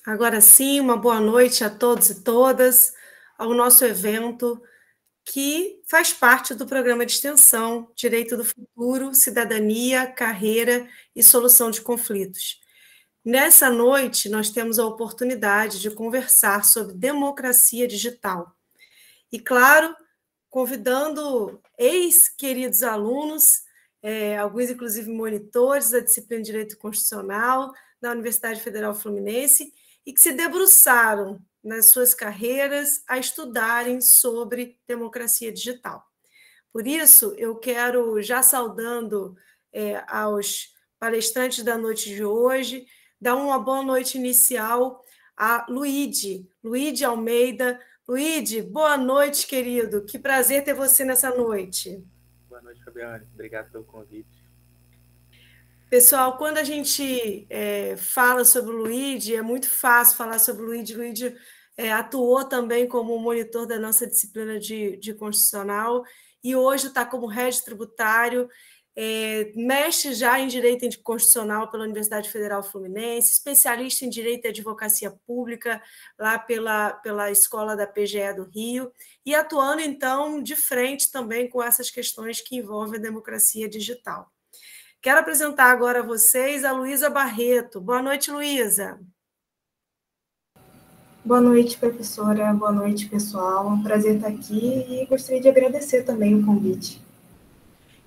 Agora sim, uma boa noite a todos e todas ao nosso evento que faz parte do programa de extensão Direito do Futuro, Cidadania, Carreira e Solução de Conflitos. Nessa noite, nós temos a oportunidade de conversar sobre democracia digital. E, claro, convidando ex-queridos alunos, alguns inclusive monitores da disciplina de Direito Constitucional da Universidade Federal Fluminense, e que se debruçaram nas suas carreiras a estudarem sobre democracia digital. Por isso, eu quero, já saudando aos palestrantes da noite de hoje, dar uma boa noite inicial a Luíde Almeida. Luíde, boa noite, querido. Que prazer ter você nessa noite. Boa noite, Fabiane. Obrigado pelo convite. Pessoal, quando a gente fala sobre o Luíde, é muito fácil falar sobre o Luíde. Luíde atuou também como monitor da nossa disciplina de Constitucional e hoje está como régice tributário, mestre já em Direito Constitucional pela Universidade Federal Fluminense, especialista em Direito e Advocacia Pública lá pela Escola da PGE do Rio e atuando, então, de frente também com essas questões que envolvem a democracia digital. Quero apresentar agora a vocês a Luísa Barreto. Boa noite, Luísa. Boa noite, professora. Boa noite, pessoal. É um prazer estar aqui e gostaria de agradecer também o convite.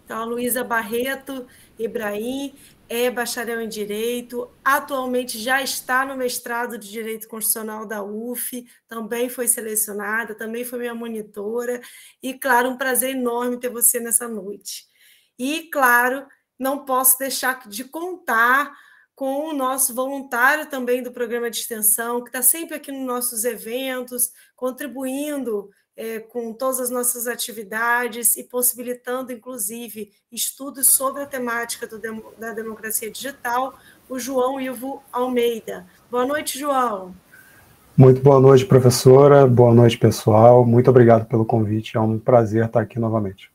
Então, a Luísa Barreto Ibrahim é bacharel em Direito, atualmente já está no mestrado de Direito Constitucional da UF, também foi selecionada, também foi minha monitora, e, claro, um prazer enorme ter você nessa noite. E, claro, não posso deixar de contar com o nosso voluntário também do programa de extensão, que está sempre aqui nos nossos eventos, contribuindo com todas as nossas atividades e possibilitando, inclusive, estudos sobre a temática da democracia digital, o João Ivo Almeida. Boa noite, João. Muito boa noite, professora. Boa noite, pessoal. Muito obrigado pelo convite. É um prazer estar aqui novamente.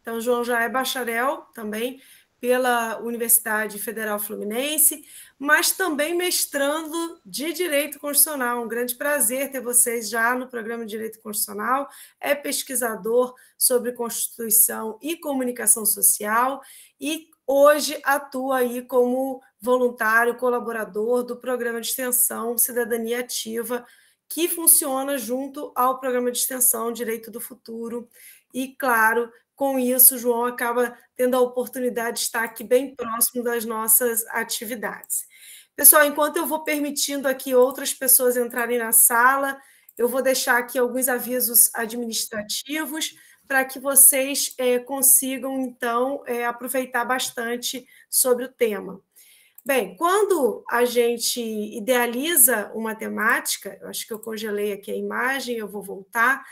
Então, o João já é bacharel também pela Universidade Federal Fluminense, mas também mestrando de Direito Constitucional. Um grande prazer ter vocês já no programa de Direito Constitucional. É pesquisador sobre Constituição e Comunicação Social e hoje atua aí como voluntário, colaborador do programa de extensão Cidadania Ativa, que funciona junto ao programa de extensão Direito do Futuro. E, claro, com isso, o João acaba tendo a oportunidade de estar aqui bem próximo das nossas atividades. Pessoal, enquanto eu vou permitindo aqui outras pessoas entrarem na sala, eu vou deixar aqui alguns avisos administrativos para que vocês consigam, então, aproveitar bastante sobre o tema. Bem, quando a gente idealiza uma temática, eu acho que eu congelei aqui a imagem, eu vou voltar.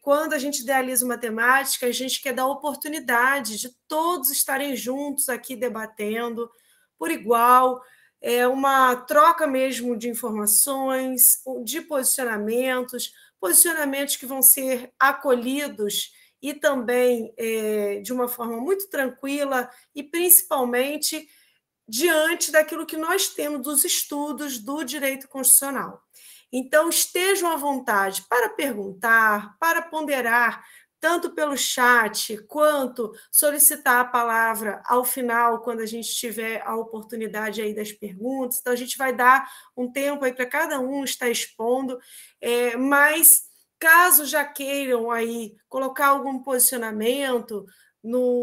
Quando a gente idealiza uma temática, a gente quer dar oportunidade de todos estarem juntos aqui debatendo por igual, uma troca mesmo de informações, de posicionamentos que vão ser acolhidos e também de uma forma muito tranquila e principalmente diante daquilo que nós temos dos estudos do direito constitucional. Então, estejam à vontade para perguntar, para ponderar, tanto pelo chat, quanto solicitar a palavra ao final, quando a gente tiver a oportunidade aí das perguntas. Então, a gente vai dar um tempo aí para cada um estar expondo, mas caso já queiram aí colocar algum posicionamento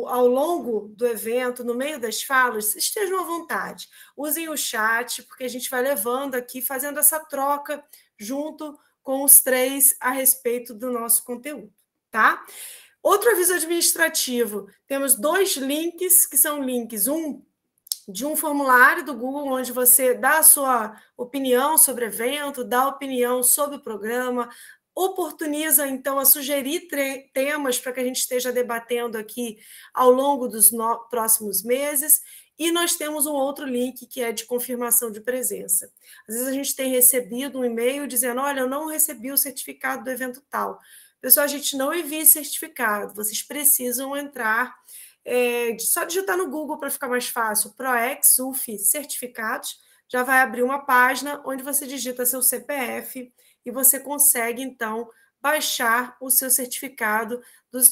ao longo do evento, no meio das falas, estejam à vontade. Usem o chat, porque a gente vai levando aqui, fazendo essa troca junto com os três a respeito do nosso conteúdo, tá? Outro aviso administrativo, temos 2 links, que são links, um de um formulário do Google, onde você dá a sua opinião sobre o evento, dá a opinião sobre o programa, oportuniza, então, a sugerir temas para que a gente esteja debatendo aqui ao longo dos próximos meses, e nós temos um outro link que é de confirmação de presença. Às vezes a gente tem recebido um e-mail dizendo, olha, eu não recebi o certificado do evento tal. Pessoal, a gente não envia certificado, vocês precisam entrar, só digitar no Google para ficar mais fácil, ProEx, UF, certificados, já vai abrir uma página onde você digita seu CPF e você consegue, então, baixar o seu certificado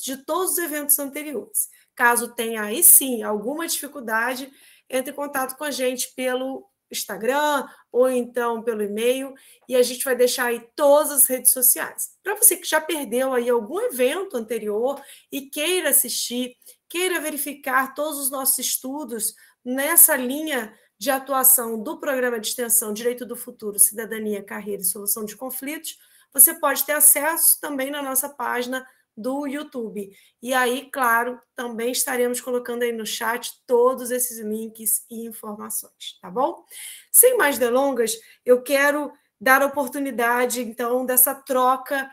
de todos os eventos anteriores. Caso tenha aí sim alguma dificuldade, entre em contato com a gente pelo Instagram ou então pelo e-mail e a gente vai deixar aí todas as redes sociais. Para você que já perdeu aí algum evento anterior e queira assistir, queira verificar todos os nossos estudos nessa linha de atuação do Programa de Extensão Direito do Futuro, Cidadania, Carreira e Solução de Conflitos, você pode ter acesso também na nossa página do YouTube. E aí, claro, também estaremos colocando aí no chat todos esses links e informações, tá bom? Sem mais delongas, eu quero dar a oportunidade, então, dessa troca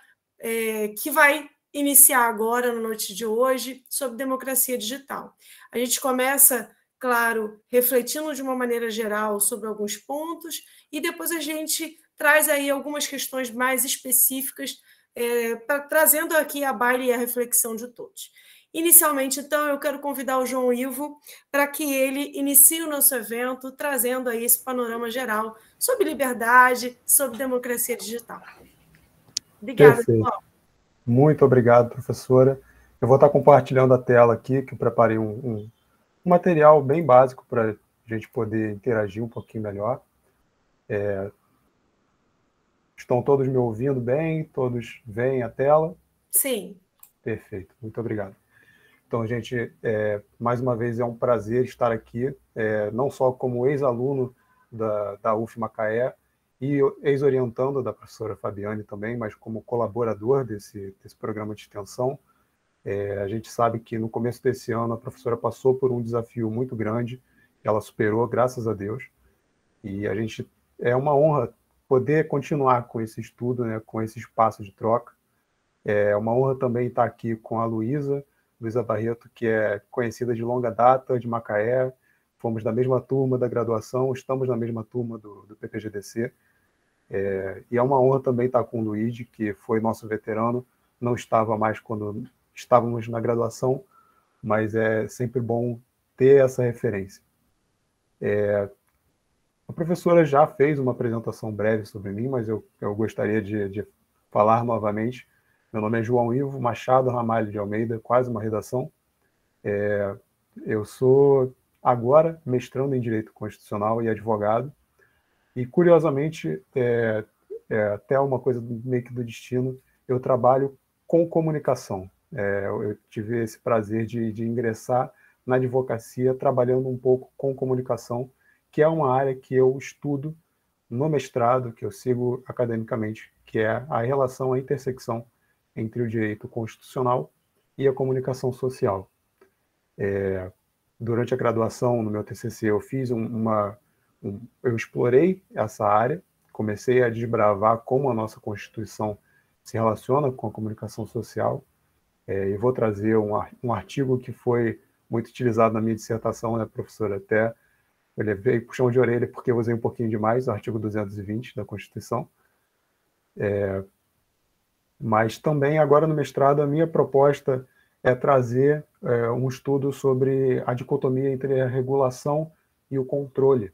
que vai iniciar agora, na noite de hoje, sobre democracia digital. A gente começa, claro, refletindo de uma maneira geral sobre alguns pontos e depois a gente traz aí algumas questões mais específicas trazendo aqui a baila e a reflexão de todos. Inicialmente, então, eu quero convidar o João Ivo para que ele inicie o nosso evento, trazendo aí esse panorama geral sobre liberdade, sobre democracia digital. Obrigada, Perfeito. João. Muito obrigado, professora. Eu vou estar compartilhando a tela aqui, que eu preparei um material bem básico para a gente poder interagir um pouquinho melhor. Estão todos me ouvindo bem? Todos veem a tela? Sim. Perfeito, muito obrigado. Então, gente, mais uma vez é um prazer estar aqui, não só como ex-aluno da UF Macaé e ex-orientando da professora Fabiane também, mas como colaborador desse programa de extensão. A gente sabe que no começo desse ano a professora passou por um desafio muito grande, ela superou, graças a Deus, e a gente é uma honra poder continuar com esse estudo, né, com esse espaço de troca. É uma honra também estar aqui com a Luísa Barreto, que é conhecida de longa data, de Macaé, fomos da mesma turma da graduação, estamos na mesma turma do PPGDC, e é uma honra também estar com o Luigi, que foi nosso veterano, não estava mais quando estávamos na graduação, mas é sempre bom ter essa referência. A professora já fez uma apresentação breve sobre mim, mas eu gostaria de falar novamente. Meu nome é João Ivo Machado Ramalho de Almeida, quase uma redação. Eu sou agora mestrando em Direito Constitucional e advogado, e curiosamente, até uma coisa meio que do destino, eu trabalho com comunicação. Eu tive esse prazer de ingressar na advocacia trabalhando um pouco com comunicação, que é uma área que eu estudo no mestrado, que eu sigo academicamente, que é a relação, a intersecção entre o direito constitucional e a comunicação social. Durante a graduação, no meu TCC, eu fiz eu explorei essa área, comecei a desbravar como a nossa Constituição se relaciona com a comunicação social, e vou trazer um artigo que foi muito utilizado na minha dissertação, né, professora? Até eu levei puxão de orelha porque eu usei um pouquinho demais o artigo 220 da Constituição. Mas também, agora no mestrado, a minha proposta é trazer um estudo sobre a dicotomia entre a regulação e o controle.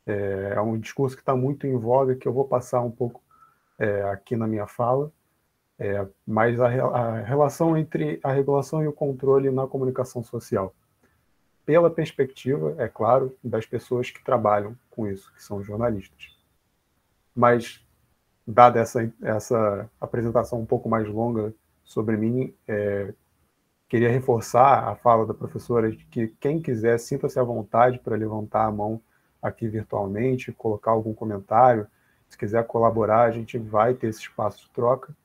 É um discurso que está muito em voga, que eu vou passar um pouco aqui na minha fala, mas a relação entre a regulação e o controle na comunicação social. Pela perspectiva, é claro, das pessoas que trabalham com isso, que são jornalistas. Mas, dada essa apresentação um pouco mais longa sobre mim, queria reforçar a fala da professora de que quem quiser, sinta-se à vontade para levantar a mão aqui virtualmente, colocar algum comentário. Se quiser colaborar, a gente vai ter esse espaço de troca.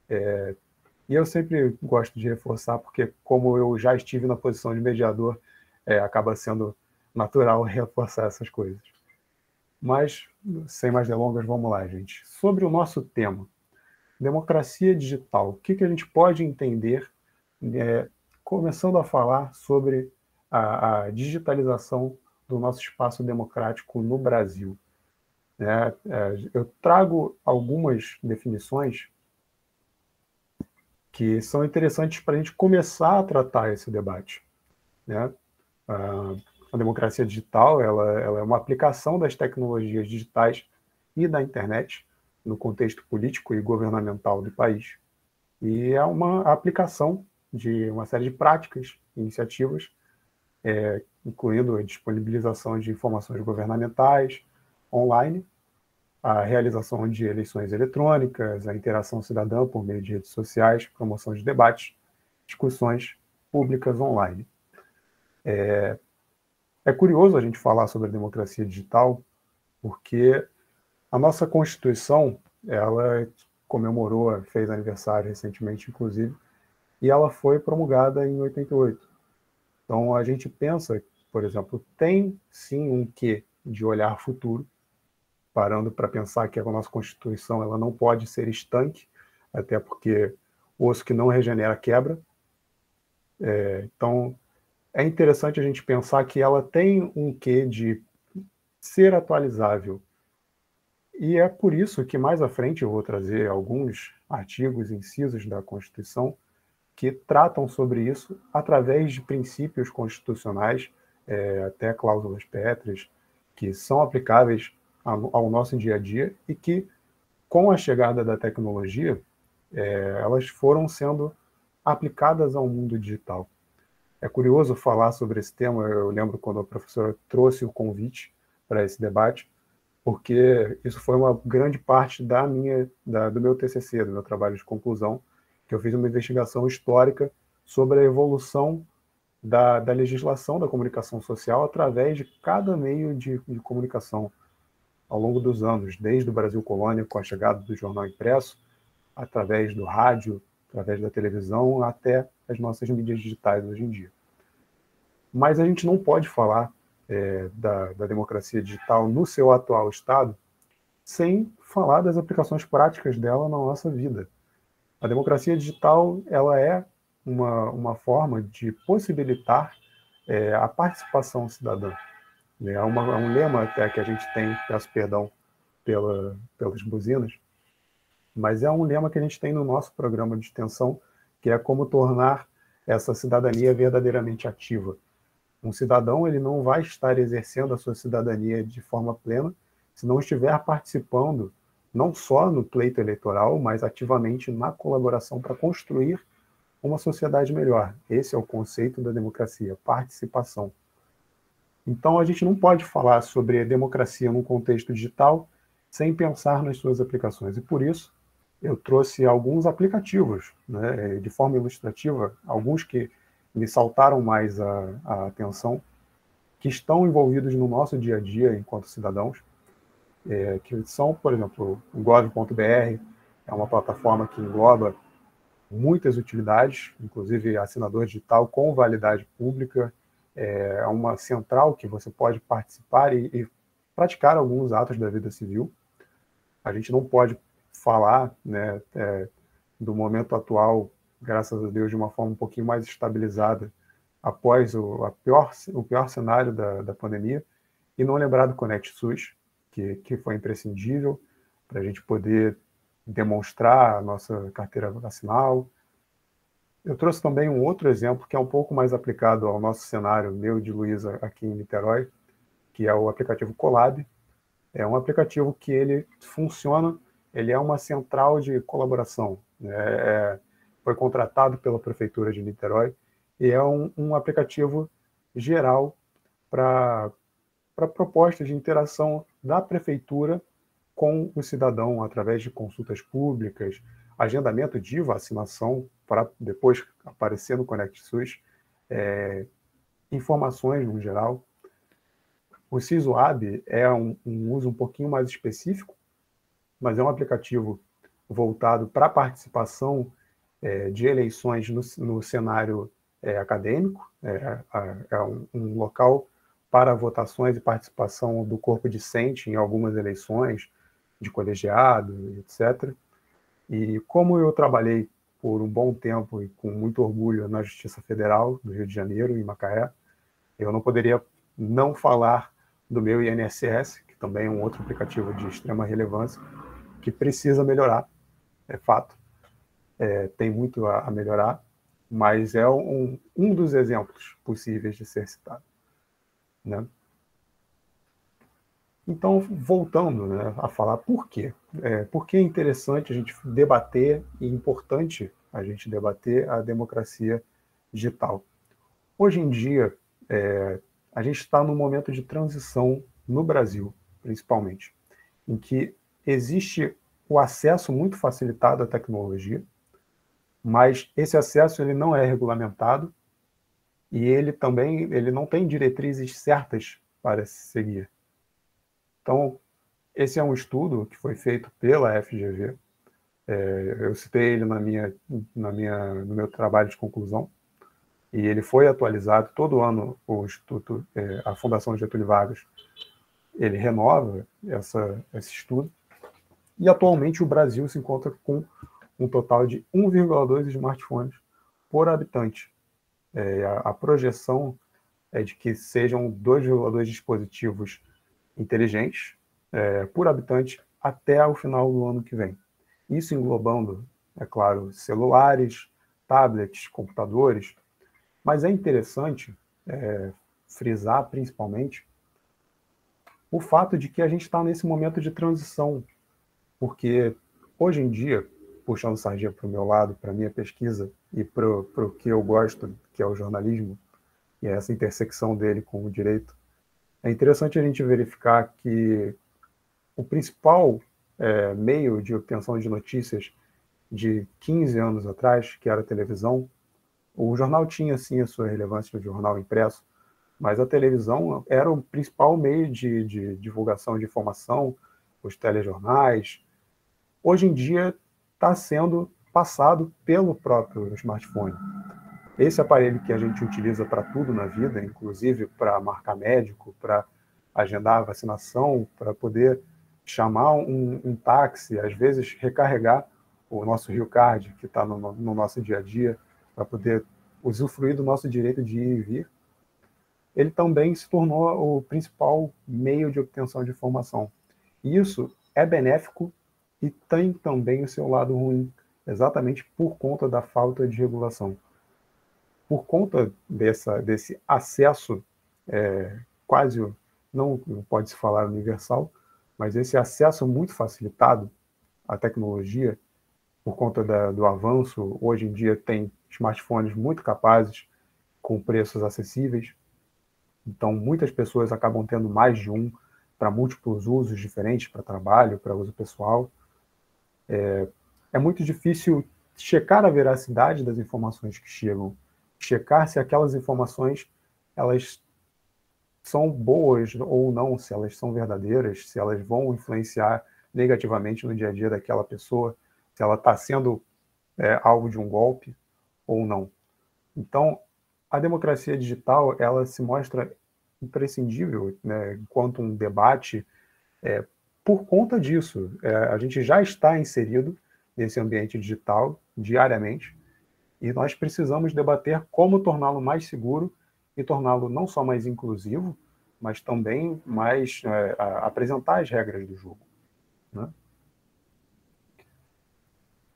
E eu sempre gosto de reforçar, porque como eu já estive na posição de mediador, acaba sendo natural reforçar essas coisas. Mas, sem mais delongas, vamos lá, gente. Sobre o nosso tema, democracia digital, o que a gente pode entender, começando a falar sobre a digitalização do nosso espaço democrático no Brasil. Eu trago algumas definições que são interessantes para a gente começar a tratar esse debate. A democracia digital ela é uma aplicação das tecnologias digitais e da internet no contexto político e governamental do país. E é uma aplicação de uma série de práticas, iniciativas, incluindo a disponibilização de informações governamentais online, a realização de eleições eletrônicas, a interação cidadã por meio de redes sociais, promoção de debates, discussões públicas online. É curioso a gente falar sobre a democracia digital, porque a nossa Constituição, ela comemorou, fez aniversário recentemente, inclusive, e ela foi promulgada em 88. Então, a gente pensa, por exemplo, tem sim um quê de olhar futuro, parando para pensar que a nossa Constituição ela não pode ser estanque, até porque o osso que não regenera quebra. Então, é interessante a gente pensar que ela tem um quê de ser atualizável. E é por isso que mais à frente eu vou trazer alguns artigos, incisos da Constituição que tratam sobre isso através de princípios constitucionais, até cláusulas pétreas, que são aplicáveis ao nosso dia a dia e que, com a chegada da tecnologia, elas foram sendo aplicadas ao mundo digital. É curioso falar sobre esse tema, eu lembro quando a professora trouxe o convite para esse debate, porque isso foi uma grande parte do meu TCC, do meu trabalho de conclusão, que eu fiz uma investigação histórica sobre a evolução da legislação da comunicação social através de cada meio de comunicação ao longo dos anos, desde o Brasil Colônia, com a chegada do jornal impresso, através do rádio, através da televisão, até as nossas mídias digitais hoje em dia. Mas a gente não pode falar da democracia digital no seu atual estado sem falar das aplicações práticas dela na nossa vida. A democracia digital ela é uma forma de possibilitar a participação cidadã. É um lema até que a gente tem, peço perdão pelas buzinas, mas é um lema que a gente tem no nosso programa de extensão, que é como tornar essa cidadania verdadeiramente ativa. Um cidadão ele não vai estar exercendo a sua cidadania de forma plena se não estiver participando não só no pleito eleitoral, mas ativamente na colaboração para construir uma sociedade melhor. Esse é o conceito da democracia, participação. Então, a gente não pode falar sobre democracia num contexto digital sem pensar nas suas aplicações. E por isso, eu trouxe alguns aplicativos, né, de forma ilustrativa, alguns que me saltaram mais a atenção, que estão envolvidos no nosso dia a dia enquanto cidadãos, que são, por exemplo, o gov.br, é uma plataforma que engloba muitas utilidades, inclusive assinador digital com validade pública, é uma central que você pode participar e praticar alguns atos da vida civil. A gente não pode falar, né, do momento atual, graças a Deus, de uma forma um pouquinho mais estabilizada, após o pior cenário da pandemia, e não lembrar do Conect SUS, que foi imprescindível para a gente poder demonstrar a nossa carteira vacinal. Eu trouxe também um outro exemplo que é um pouco mais aplicado ao nosso cenário, meu e de Luísa aqui em Niterói, que é o aplicativo Colab. É um aplicativo que ele funciona, ele é uma central de colaboração, né? Foi contratado pela Prefeitura de Niterói e é um aplicativo geral para propostas de interação da Prefeitura com o cidadão através de consultas públicas, agendamento de vacinação para depois aparecer no Conect SUS, informações no geral. O SISUAB é um uso um pouquinho mais específico, mas é um aplicativo voltado para a participação de eleições no cenário acadêmico, é um local para votações e participação do corpo discente em algumas eleições, de colegiado, etc. E como eu trabalhei por um bom tempo e com muito orgulho na Justiça Federal do Rio de Janeiro, em Macaé, eu não poderia não falar do meu INSS, que também é um outro aplicativo de extrema relevância, que precisa melhorar, é fato. Tem muito a melhorar, mas é um dos exemplos possíveis de ser citado. né? Então, voltando, né, a falar por quê. Por que é interessante a gente debater e importante a gente debater a democracia digital. Hoje em dia, a gente está num momento de transição no Brasil, principalmente, em que existe o acesso muito facilitado à tecnologia, mas esse acesso ele não é regulamentado e ele não tem diretrizes certas para se seguir. Então, esse é um estudo que foi feito pela FGV. Eu citei ele no meu trabalho de conclusão, e ele foi atualizado todo ano. O Instituto, a Fundação Getúlio Vargas, ele renova esse estudo, e atualmente o Brasil se encontra com um total de 1,2 smartphones por habitante. A projeção é de que sejam 2,2 dispositivos inteligentes por habitante até o final do ano que vem. Isso englobando, é claro, celulares, tablets, computadores, mas é interessante frisar principalmente o fato de que a gente está nesse momento de transição, porque hoje em dia, puxando sardinha para o meu lado, para a minha pesquisa e para o que eu gosto, que é o jornalismo, e essa intersecção dele com o direito, é interessante a gente verificar que o principal meio de obtenção de notícias de 15 anos atrás, que era a televisão, o jornal tinha, sim, a sua relevância no jornal impresso, mas a televisão era o principal meio de divulgação de informação, os telejornais. Hoje em dia está sendo passado pelo próprio smartphone. Esse aparelho que a gente utiliza para tudo na vida, inclusive para marcar médico, para agendar a vacinação, para poder chamar um táxi, às vezes recarregar o nosso Rio Card, que está no nosso dia a dia, para poder usufruir do nosso direito de ir e vir, ele também se tornou o principal meio de obtenção de informação. E isso é benéfico e tem também o seu lado ruim, exatamente por conta da falta de regulação. Por conta desse acesso quase, não pode se falar universal, mas esse acesso muito facilitado à tecnologia, por conta do avanço, hoje em dia tem smartphones muito capazes, com preços acessíveis, então muitas pessoas acabam tendo mais de um para múltiplos usos diferentes, para trabalho, para uso pessoal. É muito difícil checar a veracidade das informações que chegam, checar se aquelas informações elas são boas ou não, se elas são verdadeiras, se elas vão influenciar negativamente no dia a dia daquela pessoa, se ela está sendo alvo de um golpe ou não. Então, a democracia digital ela se mostra imprescindível, né, enquanto um debate por conta disso. A gente já está inserido nesse ambiente digital diariamente e nós precisamos debater como torná-lo mais seguro e torná-lo não só mais inclusivo, mas também mais apresentar as regras do jogo, né?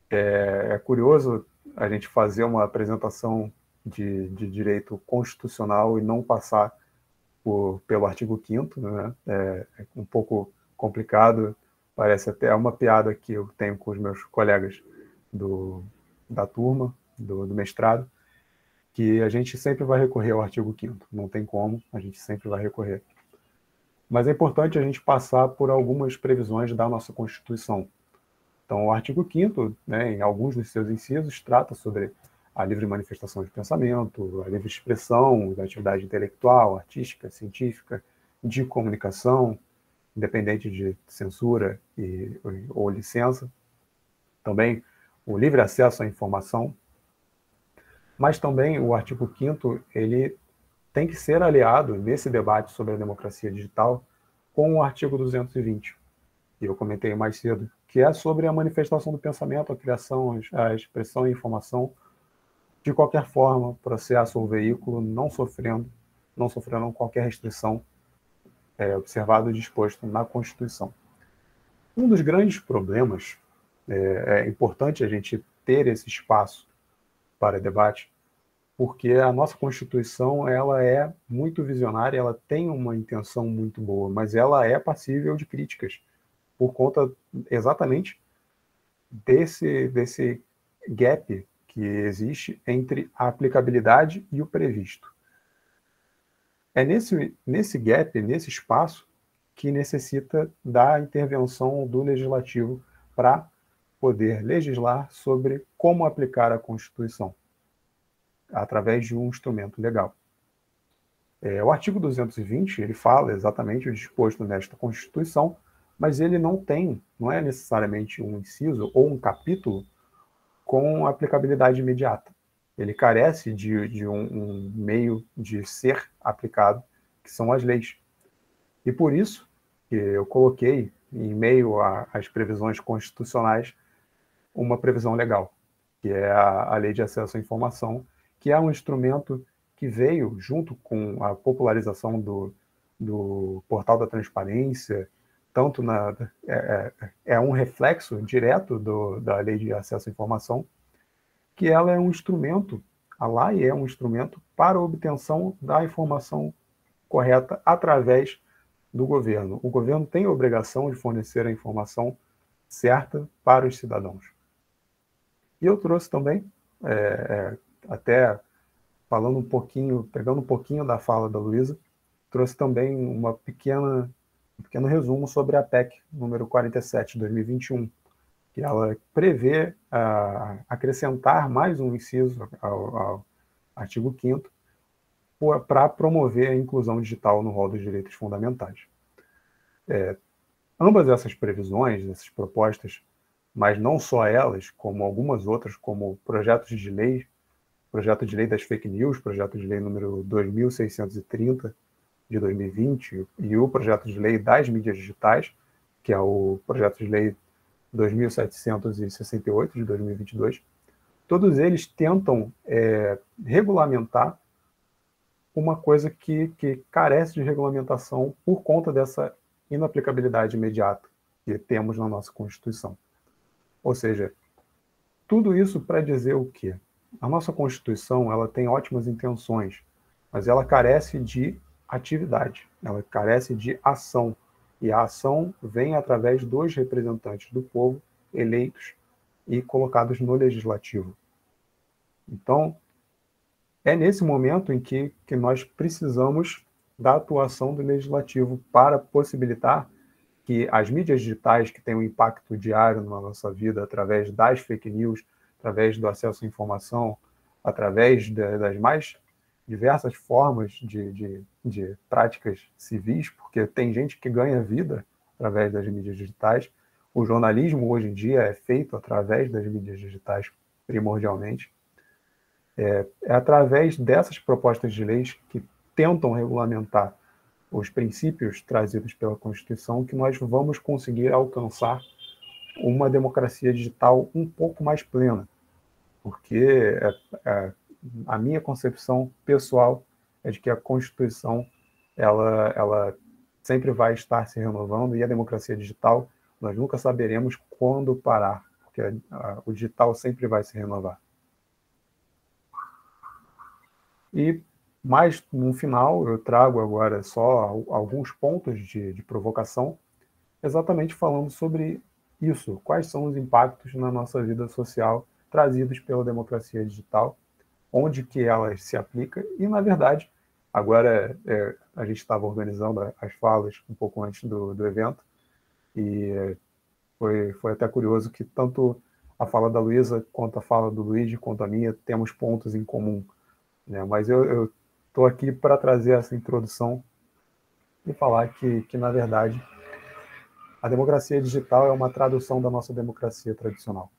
É curioso a gente fazer uma apresentação de direito constitucional e não passar pelo artigo 5º, né? É um pouco complicado, parece até uma piada que eu tenho com os meus colegas da turma, do mestrado, que a gente sempre vai recorrer ao artigo 5º, não tem como, a gente sempre vai recorrer. Mas é importante a gente passar por algumas previsões da nossa Constituição. Então, o artigo 5º, né, em alguns dos seus incisos, trata sobre a livre manifestação de pensamento, a livre expressão da atividade intelectual, artística, científica, de comunicação, independente de censura ou licença. Também o livre acesso à informação. Mas também o artigo 5º, ele tem que ser aliado nesse debate sobre a democracia digital com o artigo 220, que eu comentei mais cedo, que é sobre a manifestação do pensamento, a criação, a expressão e informação, de qualquer forma, processo ou veículo, não sofrendo qualquer restrição observado e disposto na Constituição. Um dos grandes problemas, é importante a gente ter esse espaço para debate, porque a nossa Constituição ela é muito visionária, ela tem uma intenção muito boa, mas ela é passível de críticas por conta exatamente desse gap que existe entre a aplicabilidade e o previsto. É nesse gap, nesse espaço, que necessita da intervenção do legislativo para poder legislar sobre como aplicar a Constituição, através de um instrumento legal. O artigo 220, ele fala exatamente o disposto nesta Constituição, mas ele não é necessariamente um inciso ou um capítulo com aplicabilidade imediata. Ele carece de um meio de ser aplicado, que são as leis. E por isso que eu coloquei, em meio às previsões constitucionais, uma previsão legal, que é a Lei de Acesso à Informação, que é um instrumento que veio junto com a popularização do Portal da Transparência, tanto é um reflexo direto da Lei de Acesso à Informação, que ela é um instrumento, a lei é um instrumento para a obtenção da informação correta através do governo. O governo tem a obrigação de fornecer a informação certa para os cidadãos. E eu trouxe também, até falando pegando um pouquinho da fala da Luísa, trouxe também um pequeno resumo sobre a PEC número 47 de 2021, que ela prevê acrescentar mais um inciso ao artigo 5º para promover a inclusão digital no rol dos direitos fundamentais. Ambas essas previsões, essas propostas, mas não só elas, como algumas outras, como projeto de lei das fake news, projeto de lei número 2630 de 2020 e o projeto de lei das mídias digitais, que é o projeto de lei 2768 de 2022, todos eles tentam regulamentar uma coisa que carece de regulamentação por conta dessa inaplicabilidade imediata que temos na nossa Constituição. Ou seja, tudo isso para dizer o quê? A nossa Constituição ela tem ótimas intenções, mas ela carece de atividade, ela carece de ação. E a ação vem através dos representantes do povo eleitos e colocados no legislativo. Então, é nesse momento em que nós precisamos da atuação do legislativo para possibilitar que as mídias digitais, que têm um impacto diário na nossa vida, através das fake news, através do acesso à informação, através das mais diversas formas de práticas civis, porque tem gente que ganha vida através das mídias digitais. O jornalismo, hoje em dia, é feito através das mídias digitais, primordialmente. É através dessas propostas de leis que tentam regulamentar os princípios trazidos pela Constituição que nós vamos conseguir alcançar uma democracia digital um pouco mais plena, porque a minha concepção pessoal é de que a Constituição ela sempre vai estar se renovando e a democracia digital nós nunca saberemos quando parar, porque o digital sempre vai se renovar. E mais no final eu trago agora só alguns pontos de provocação, exatamente falando sobre isso, quais são os impactos na nossa vida social trazidos pela democracia digital, onde que ela se aplica, e, na verdade, agora a gente estava organizando as falas um pouco antes do evento, e foi até curioso que tanto a fala da Luísa, quanto a fala do Luiz, quanto a minha, temos pontos em comum, né? Mas eu estou aqui para trazer essa introdução e falar que, na verdade, a democracia digital é uma tradução da nossa democracia tradicional,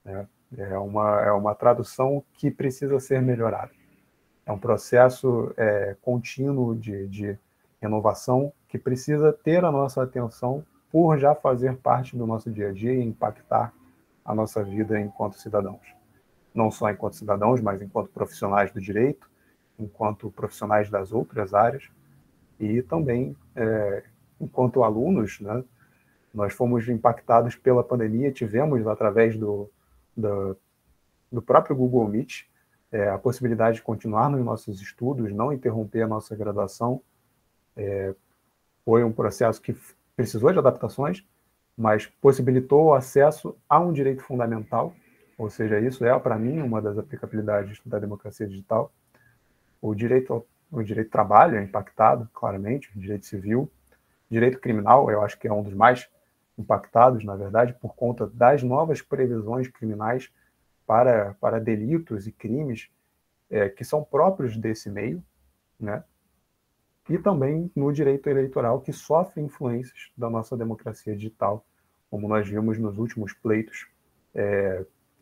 né? É uma tradução que precisa ser melhorada. É um processo contínuo de renovação que precisa ter a nossa atenção por já fazer parte do nosso dia a dia e impactar a nossa vida enquanto cidadãos. Não só enquanto cidadãos, mas enquanto profissionais do direito, enquanto profissionais das outras áreas e também enquanto alunos, né? Nós fomos impactados pela pandemia, tivemos através do próprio Google Meet a possibilidade de continuar nos nossos estudos, não interromper a nossa graduação. Foi um processo que precisou de adaptações, mas possibilitou o acesso a um direito fundamental, ou seja, isso é, para mim, uma das aplicabilidades da democracia digital. O direito ao trabalho é impactado, claramente, o direito civil. O direito criminal, eu acho que é um dos mais impactados, na verdade, por conta das novas previsões criminais para delitos e crimes que são próprios desse meio, né? E também no direito eleitoral, que sofre influências da nossa democracia digital, como nós vimos nos últimos pleitos,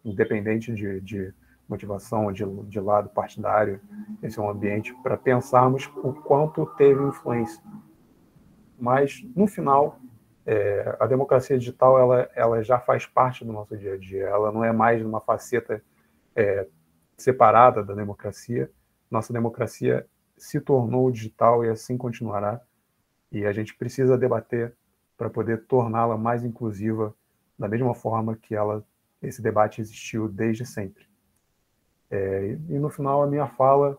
independente de motivação de lado partidário. Esse é um ambiente para pensarmos o quanto teve influência. Mas, no final, a democracia digital ela já faz parte do nosso dia a dia. Ela não é mais uma faceta separada da democracia. Nossa democracia se tornou digital e assim continuará. E a gente precisa debater para poder torná-la mais inclusiva, da mesma forma que esse debate existiu desde sempre. E no final, a minha fala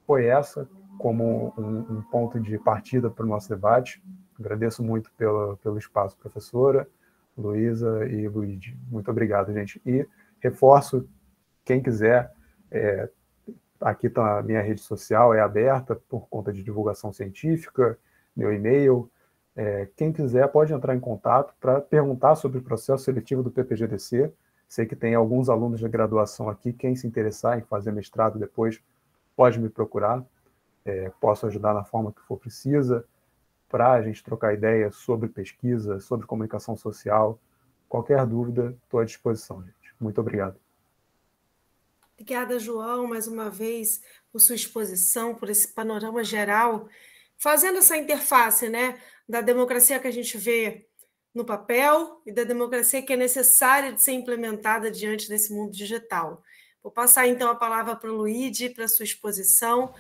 foi essa, como um ponto de partida para o nosso debate. Agradeço muito pelo espaço, professora, Luísa e Luíde. Muito obrigado, gente. E reforço, quem quiser, aqui está a minha rede social, é aberta por conta de divulgação científica, meu e-mail. Quem quiser pode entrar em contato para perguntar sobre o processo seletivo do PPG-DC. Sei que tem alguns alunos de graduação aqui. Quem se interessar em fazer mestrado depois pode me procurar. Posso ajudar na forma que for precisa, para a gente trocar ideias sobre pesquisa, sobre comunicação social. Qualquer dúvida, estou à disposição, gente. Muito obrigado. Obrigada, João, mais uma vez, por sua exposição, por esse panorama geral, fazendo essa interface, né, da democracia que a gente vê no papel e da democracia que é necessária de ser implementada diante desse mundo digital. Vou passar, então, a palavra para o Luíde, para a sua exposição.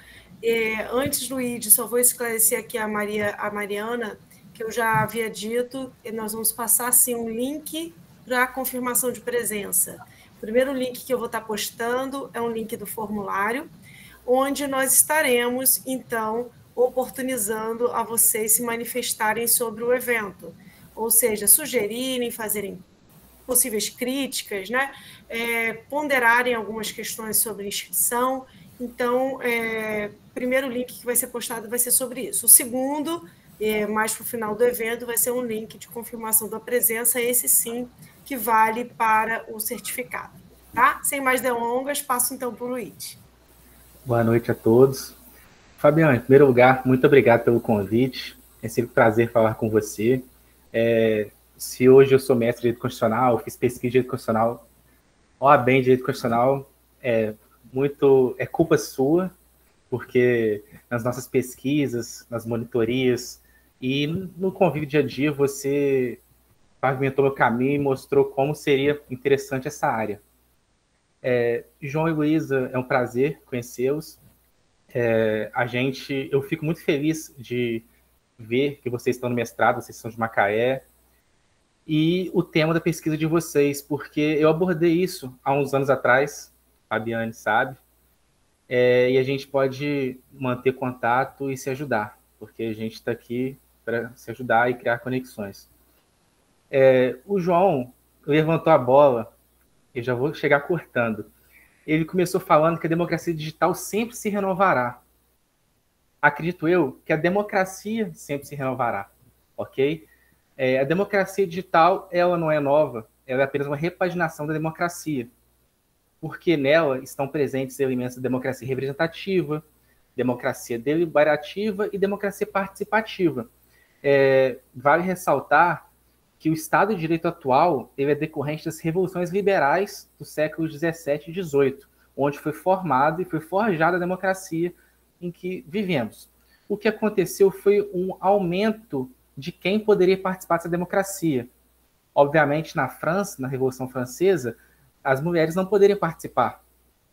Antes, Luíde, só vou esclarecer aqui a Mariana, que eu já havia dito, e nós vamos passar, sim, um link para a confirmação de presença. O primeiro link que eu vou estar postando é um link do formulário, onde nós estaremos, então, oportunizando a vocês se manifestarem sobre o evento, ou seja, sugerirem, fazerem possíveis críticas, né? Ponderarem algumas questões sobre inscrição. Então, o primeiro link que vai ser postado vai ser sobre isso. O segundo, mais para o final do evento, vai ser um link de confirmação da presença, esse sim, que vale para o certificado. Tá? Sem mais delongas, passo então para o Luiz. Boa noite a todos. Fabiano, em primeiro lugar, muito obrigado pelo convite. É sempre um prazer falar com você. Se hoje eu sou mestre de Direito Constitucional, fiz pesquisa de Direito Constitucional, OAB em Direito Constitucional, é culpa sua, porque nas nossas pesquisas, nas monitorias e no convívio dia a dia, você pavimentou meu caminho e mostrou como seria interessante essa área. João e Luísa, é um prazer conhecê-los. Eu fico muito feliz de ver que vocês estão no mestrado, vocês são de Macaé, e o tema da pesquisa de vocês, porque eu abordei isso há uns anos atrás, Fabiane sabe, e a gente pode manter contato e se ajudar, porque a gente está aqui para se ajudar e criar conexões. O João levantou a bola, eu já vou chegar cortando. Ele começou falando que a democracia digital sempre se renovará. Acredito eu que a democracia sempre se renovará, ok? A democracia digital, ela não é nova, ela é apenas uma repaginação da democracia, porque nela estão presentes elementos da democracia representativa, democracia deliberativa e democracia participativa. Vale ressaltar que o Estado de Direito atual ele é decorrente das revoluções liberais do século XVII e XVIII, onde foi formado e foi forjada a democracia em que vivemos. O que aconteceu foi um aumento de quem poderia participar dessa democracia. Obviamente, na França, na Revolução Francesa, as mulheres não poderiam participar,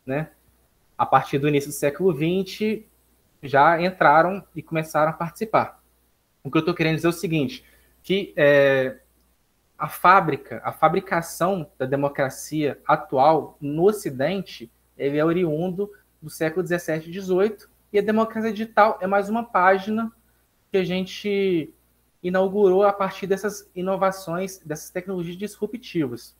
né? A partir do início do século XX, já entraram e começaram a participar. O que eu estou querendo dizer é o seguinte, que a fabricação da democracia atual no Ocidente ele é oriundo do século 17 e 18, e a democracia digital é mais uma página que a gente inaugurou a partir dessas inovações, dessas tecnologias disruptivas,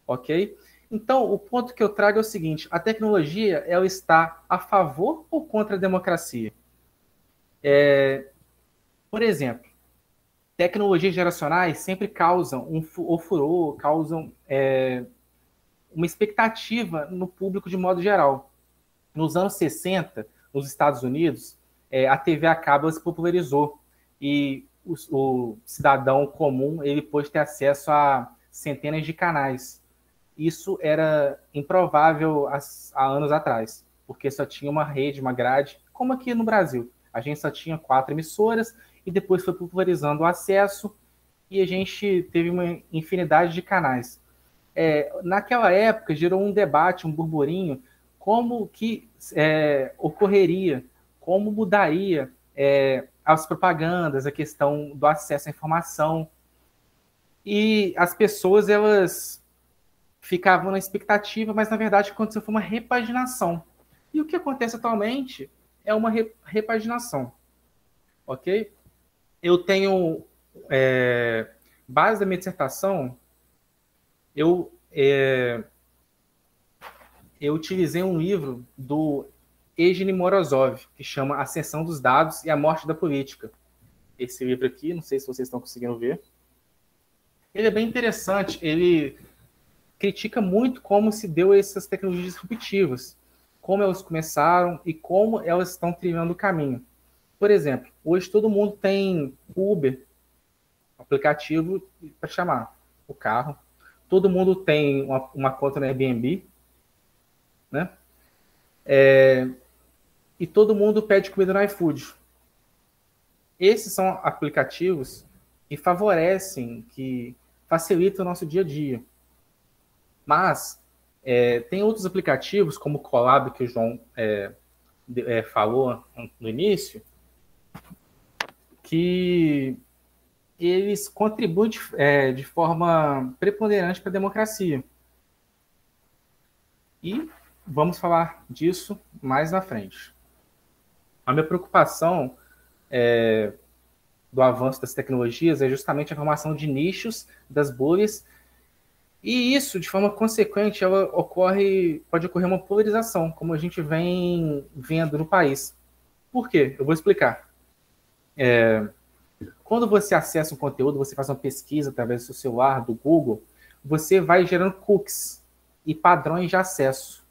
ok? Então, o ponto que eu trago é o seguinte: a tecnologia, ela está a favor ou contra a democracia? Por exemplo, tecnologias geracionais sempre causam um furor, causam uma expectativa no público de modo geral. Nos anos 60, nos Estados Unidos, a TV a cabo se popularizou e o cidadão comum ele pôde ter acesso a centenas de canais. Isso era improvável há anos atrás, porque só tinha uma rede, uma grade, como aqui no Brasil. A gente só tinha 4 emissoras e depois foi popularizando o acesso e a gente teve uma infinidade de canais. Naquela época gerou um debate, um burburinho, como que ocorreria, como mudaria as propagandas, a questão do acesso à informação. E as pessoas, elas ficavam na expectativa, mas na verdade aconteceu foi uma repaginação. E o que acontece atualmente é uma repaginação, ok? Eu tenho base da minha dissertação, eu utilizei um livro do Evgeny Morozov, que chama Ascensão dos Dados e a Morte da Política. Esse livro aqui, não sei se vocês estão conseguindo ver. Ele é bem interessante, ele critica muito como se deu essas tecnologias disruptivas, como elas começaram e como elas estão trilhando o caminho. Por exemplo, hoje todo mundo tem Uber, aplicativo para chamar o carro. Todo mundo tem uma conta no Airbnb, né? E todo mundo pede comida no iFood. Esses são aplicativos que favorecem, que facilitam o nosso dia a dia. Mas tem outros aplicativos, como o Colab, que o João falou no início, que eles contribuem de forma preponderante para a democracia. E vamos falar disso mais na frente. A minha preocupação do avanço das tecnologias é justamente a formação de nichos, das bolhas, e isso, de forma consequente, pode ocorrer uma polarização, como a gente vem vendo no país. Por quê? Eu vou explicar. Quando você acessa um conteúdo, você faz uma pesquisa através do seu celular, do Google, você vai gerando cookies e padrões de acesso.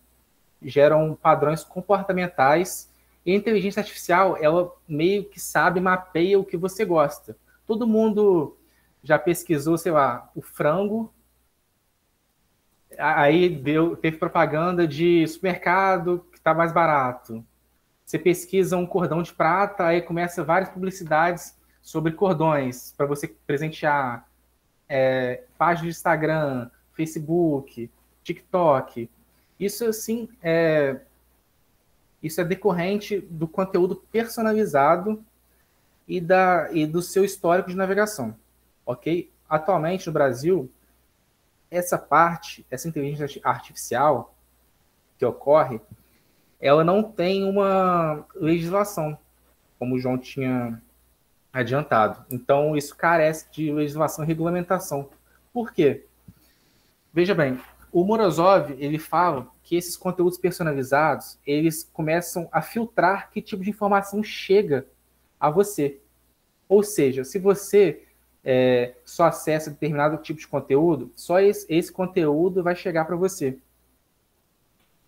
Geram padrões comportamentais e a inteligência artificial, ela meio que sabe, mapeia o que você gosta. Todo mundo já pesquisou, sei lá, o frango, aí teve propaganda de supermercado que está mais barato. Você pesquisa um cordão de prata, aí começa várias publicidades sobre cordões para você presentear, páginas de Instagram, Facebook, TikTok. Isso, assim, isso é decorrente do conteúdo personalizado e do seu histórico de navegação, ok? Atualmente, no Brasil, essa inteligência artificial que ocorre, ela não tem uma legislação, como o João tinha adiantado. Então, isso carece de legislação e regulamentação. Por quê? Veja bem, o Morozov, ele fala que esses conteúdos personalizados, eles começam a filtrar que tipo de informação chega a você. Ou seja, se você só acessa determinado tipo de conteúdo, só esse conteúdo vai chegar para você.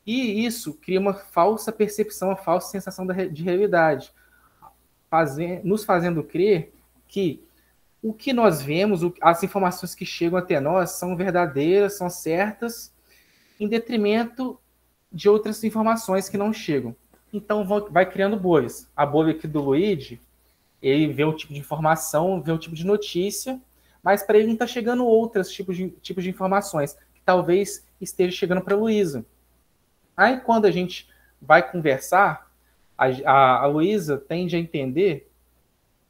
E isso cria uma falsa percepção, uma falsa sensação de realidade, nos fazendo crer que o que nós vemos, as informações que chegam até nós são verdadeiras, são certas, em detrimento de outras informações que não chegam. Então vai criando bolhas. A bolha aqui do Luigi, ele vê um tipo de informação, vê um tipo de notícia, mas para ele não está chegando outros tipos de informações, que talvez esteja chegando para a Luísa. Aí quando a gente vai conversar, a Luísa tende a entender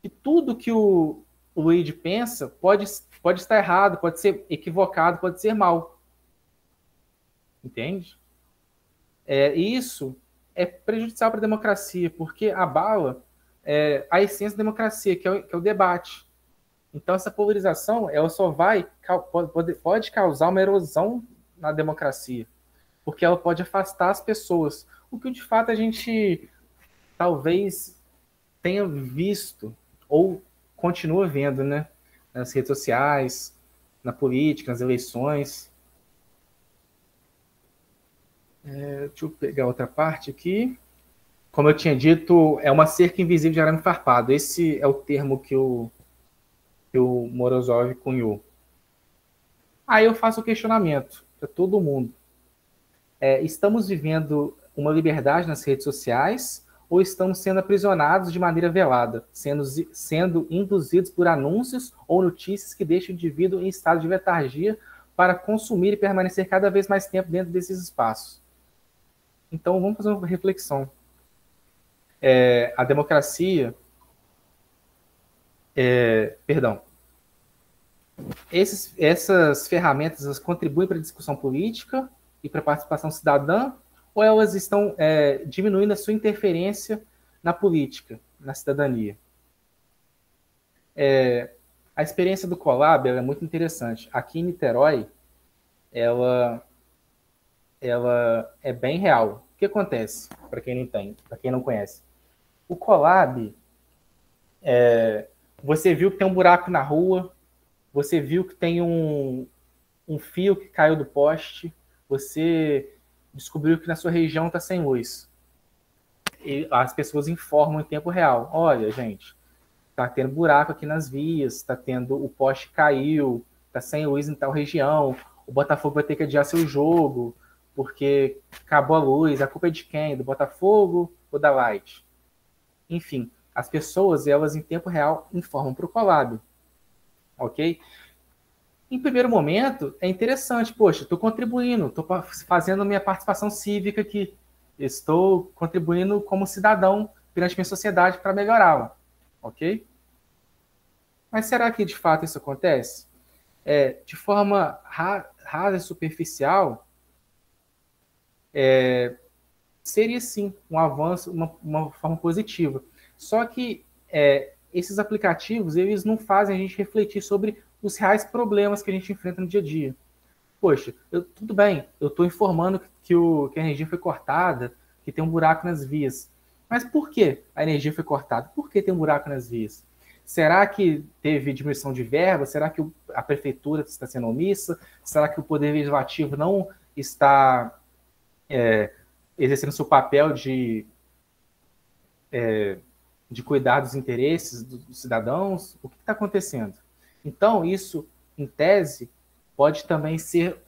que tudo que o Luigi pensa pode estar errado, pode ser equivocado, pode ser mal. Entende? Isso é prejudicial para a democracia, porque abala a essência da democracia, que é o debate. Então, essa polarização ela só pode causar uma erosão na democracia, porque ela pode afastar as pessoas. O que, de fato, a gente talvez tenha visto, ou continua vendo, né? Nas redes sociais, na política, nas eleições. Deixa eu pegar outra parte aqui. Como eu tinha dito, é uma cerca invisível de arame farpado. Esse é o termo que o Morozov cunhou. Aí eu faço o questionamento para todo mundo. Estamos vivendo uma liberdade nas redes sociais ou estamos sendo aprisionados de maneira velada, sendo induzidos por anúncios ou notícias que deixam o indivíduo em estado de letargia para consumir e permanecer cada vez mais tempo dentro desses espaços? Então, vamos fazer uma reflexão. A democracia... Essas ferramentas elas contribuem para a discussão política e para a participação cidadã, ou elas estão diminuindo a sua interferência na política, na cidadania? A experiência do Colab é muito interessante. Aqui em Niterói, ela é bem real. O que acontece, para quem não entende, para quem não conhece? O Colab, você viu que tem um buraco na rua, você viu que tem um fio que caiu do poste, você descobriu que na sua região está sem luz. E as pessoas informam em tempo real. Olha, gente, está tendo buraco aqui nas vias, o poste caiu, está sem luz em tal região, o Botafogo vai ter que adiar seu jogo, porque acabou a luz. A culpa é de quem? Do Botafogo ou da Light? Enfim, as pessoas, elas em tempo real informam para o Colab. Ok? Em primeiro momento, é interessante. Poxa, estou contribuindo, estou fazendo minha participação cívica aqui. Estou contribuindo como cidadão perante minha sociedade para melhorá-la. Ok? Mas será que de fato isso acontece? De forma rasa e superficial, seria sim um avanço, uma forma positiva. Só que esses aplicativos, eles não fazem a gente refletir sobre os reais problemas que a gente enfrenta no dia a dia. Poxa, tudo bem, eu estou informando que a energia foi cortada, que tem um buraco nas vias. Mas por que a energia foi cortada? Por que tem um buraco nas vias? Será que teve diminuição de verba? Será que a prefeitura está sendo omissa? Será que o Poder Legislativo não está exercendo seu papel de cuidar dos interesses dos cidadãos? O que está acontecendo? Então, isso, em tese, pode também ser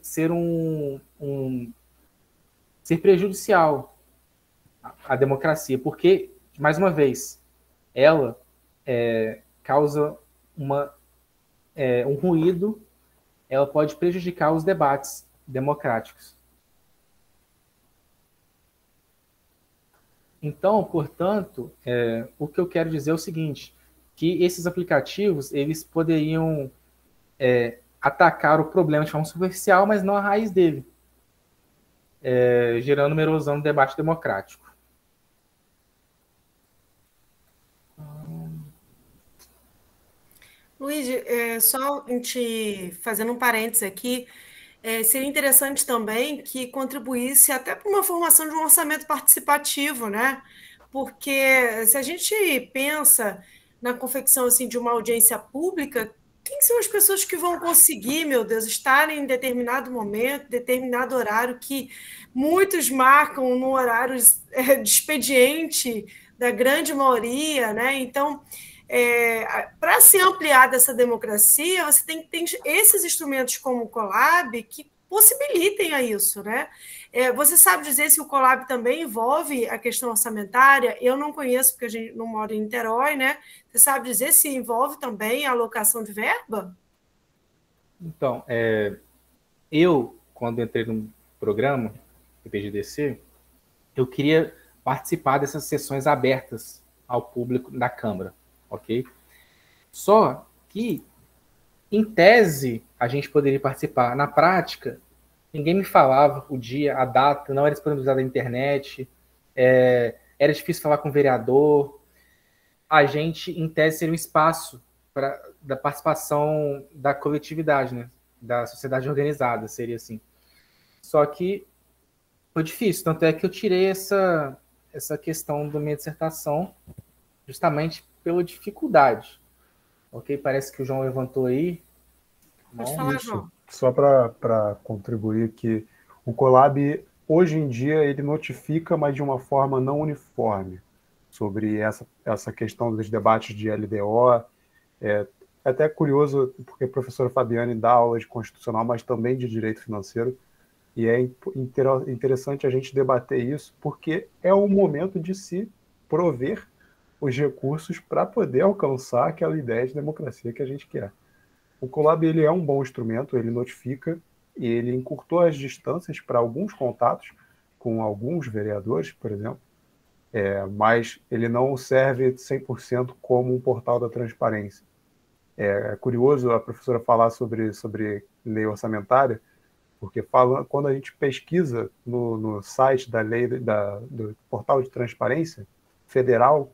prejudicial à democracia, porque, mais uma vez, ela causa um ruído, ela pode prejudicar os debates democráticos. Então, portanto, o que eu quero dizer é o seguinte, que esses aplicativos, eles poderiam atacar o problema de forma superficial, mas não a raiz dele, gerando uma erosão no debate democrático. Luiz, só fazendo um parênteses aqui, seria interessante também que contribuísse até para uma formação de um orçamento participativo, né? Porque se a gente pensa na confecção assim, de uma audiência pública, quem são as pessoas que vão conseguir, meu Deus, estar em determinado momento, determinado horário, que muitos marcam no horário de expediente da grande maioria, né? Então, para se ampliar dessa democracia, você tem que ter esses instrumentos como o Colab que possibilitem a isso, né? Você sabe dizer se o Colab também envolve a questão orçamentária? Eu não conheço, porque a gente não mora em Niterói, né? Você sabe dizer se envolve também a alocação de verba? Então, quando entrei no programa do PGDC, eu queria participar dessas sessões abertas ao público da Câmara, ok? Só que, em tese, a gente poderia participar. Na prática, ninguém me falava o dia, a data, não era disponibilizada na internet, era difícil falar com o vereador. A gente, em tese, seria um espaço da participação da coletividade, né? Da sociedade organizada, seria assim. Só que foi difícil, tanto é que eu tirei essa questão da minha dissertação justamente pela dificuldade. Ok? Parece que o João levantou aí. Pode falar, Isso. João. Só para contribuir que o Colab, hoje em dia, ele notifica, mas de uma forma não uniforme, sobre essa questão dos debates de LDO. É até curioso, porque a professora Fabiane dá aula de constitucional, mas também de direito financeiro, e é interessante a gente debater isso, porque é o momento de se prover os recursos para poder alcançar aquela ideia de democracia que a gente quer. O Colab ele é um bom instrumento, ele notifica e ele encurtou as distâncias para alguns contatos com alguns vereadores, por exemplo, mas ele não serve 100% como um portal da transparência. É curioso a professora falar sobre lei orçamentária, porque quando a gente pesquisa no site da lei do portal de transparência federal,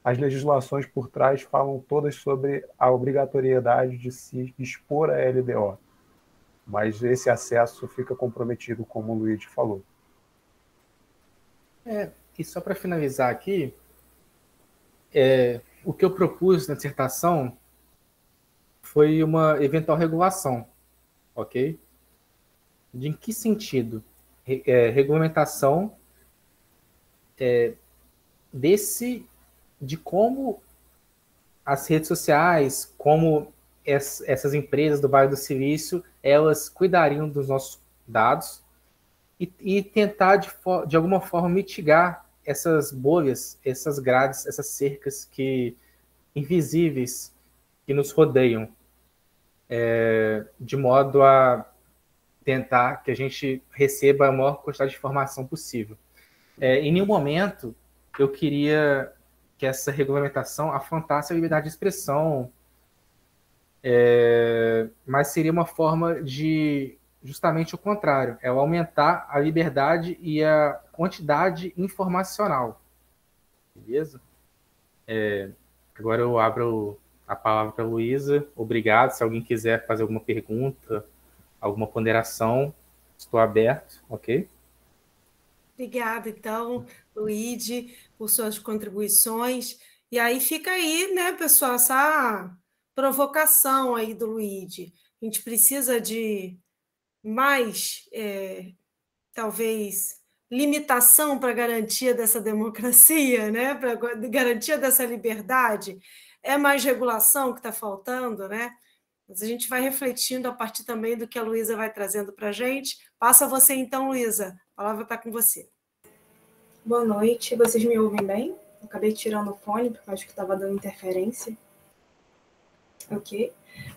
as legislações por trás falam todas sobre a obrigatoriedade de se expor a LDO, mas esse acesso fica comprometido, como o Luigi falou. E só para finalizar aqui, o que eu propus na dissertação foi uma eventual regulação, ok? De em que sentido? Regulamentação de como as redes sociais, como essas empresas do Vale do Silício, elas cuidariam dos nossos dados e tentar, de alguma forma, mitigar essas bolhas, essas grades, essas cercas invisíveis que nos rodeiam, de modo a tentar que a gente receba a maior quantidade de informação possível. Em nenhum momento eu queria que essa regulamentação afrontasse a liberdade de expressão, mas seria uma forma de justamente o contrário, é aumentar a liberdade e a quantidade informacional. Beleza? Agora eu abro a palavra para a Luísa. Obrigado. Se alguém quiser fazer alguma pergunta, alguma ponderação, estou aberto, ok? Obrigada, então, Luigi, por suas contribuições. E aí fica aí, né, pessoal, essa provocação aí do Luigi. A gente precisa de mais, talvez, limitação para garantia dessa democracia, né? Para garantia dessa liberdade. É mais regulação que está faltando, né? Mas a gente vai refletindo a partir também do que a Luísa vai trazendo para a gente. Passa você então, Luísa. A palavra está com você. Boa noite. Vocês me ouvem bem? Eu acabei tirando o fone, porque acho que estava dando interferência. Ok.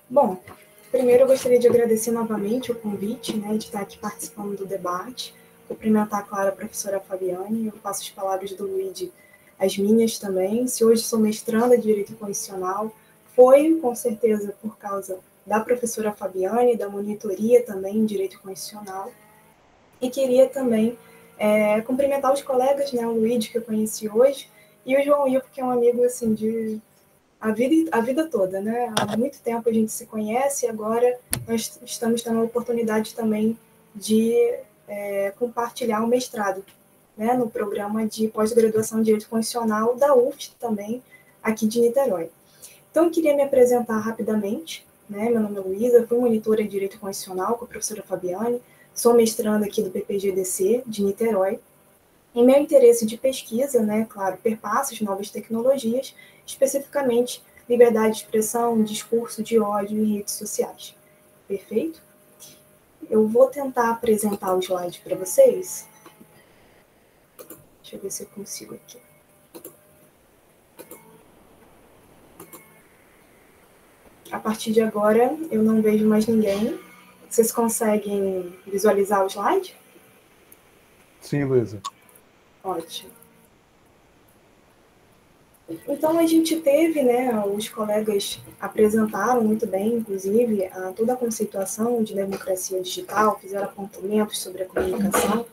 Bom, primeiro eu gostaria de agradecer novamente o convite, né, de estar aqui participando do debate. Cumprimentar, claro, a professora Fabiane. Eu passo as palavras do Luigi, as minhas também. Se hoje sou mestranda de Direito Constitucional, foi, com certeza, por causa da professora Fabiane, da monitoria também em Direito Constitucional. E queria também cumprimentar os colegas, né, o Luigi, que eu conheci hoje, e o João Ivo, que é um amigo, assim, de a vida toda, né? Há muito tempo a gente se conhece e agora nós estamos tendo a oportunidade também de compartilhar um mestrado, né, no programa de pós-graduação em Direito Constitucional da UFT também, aqui de Niterói. Então, eu queria me apresentar rapidamente, né? Meu nome é Luísa, fui monitora de Direito Constitucional com a professora Fabiane, sou mestranda aqui do PPGDC de Niterói. Em meu interesse de pesquisa, né, claro, perpassa as novas tecnologias, especificamente liberdade de expressão, discurso de ódio e redes sociais. Perfeito? Eu vou tentar apresentar o slide para vocês. Deixa eu ver se eu consigo aqui. A partir de agora, eu não vejo mais ninguém. Vocês conseguem visualizar o slide? Sim, Luísa. Ótimo. Então, a gente teve, né, os colegas apresentaram muito bem, inclusive, toda a conceituação de democracia digital, fizeram apontamentos sobre a comunicação,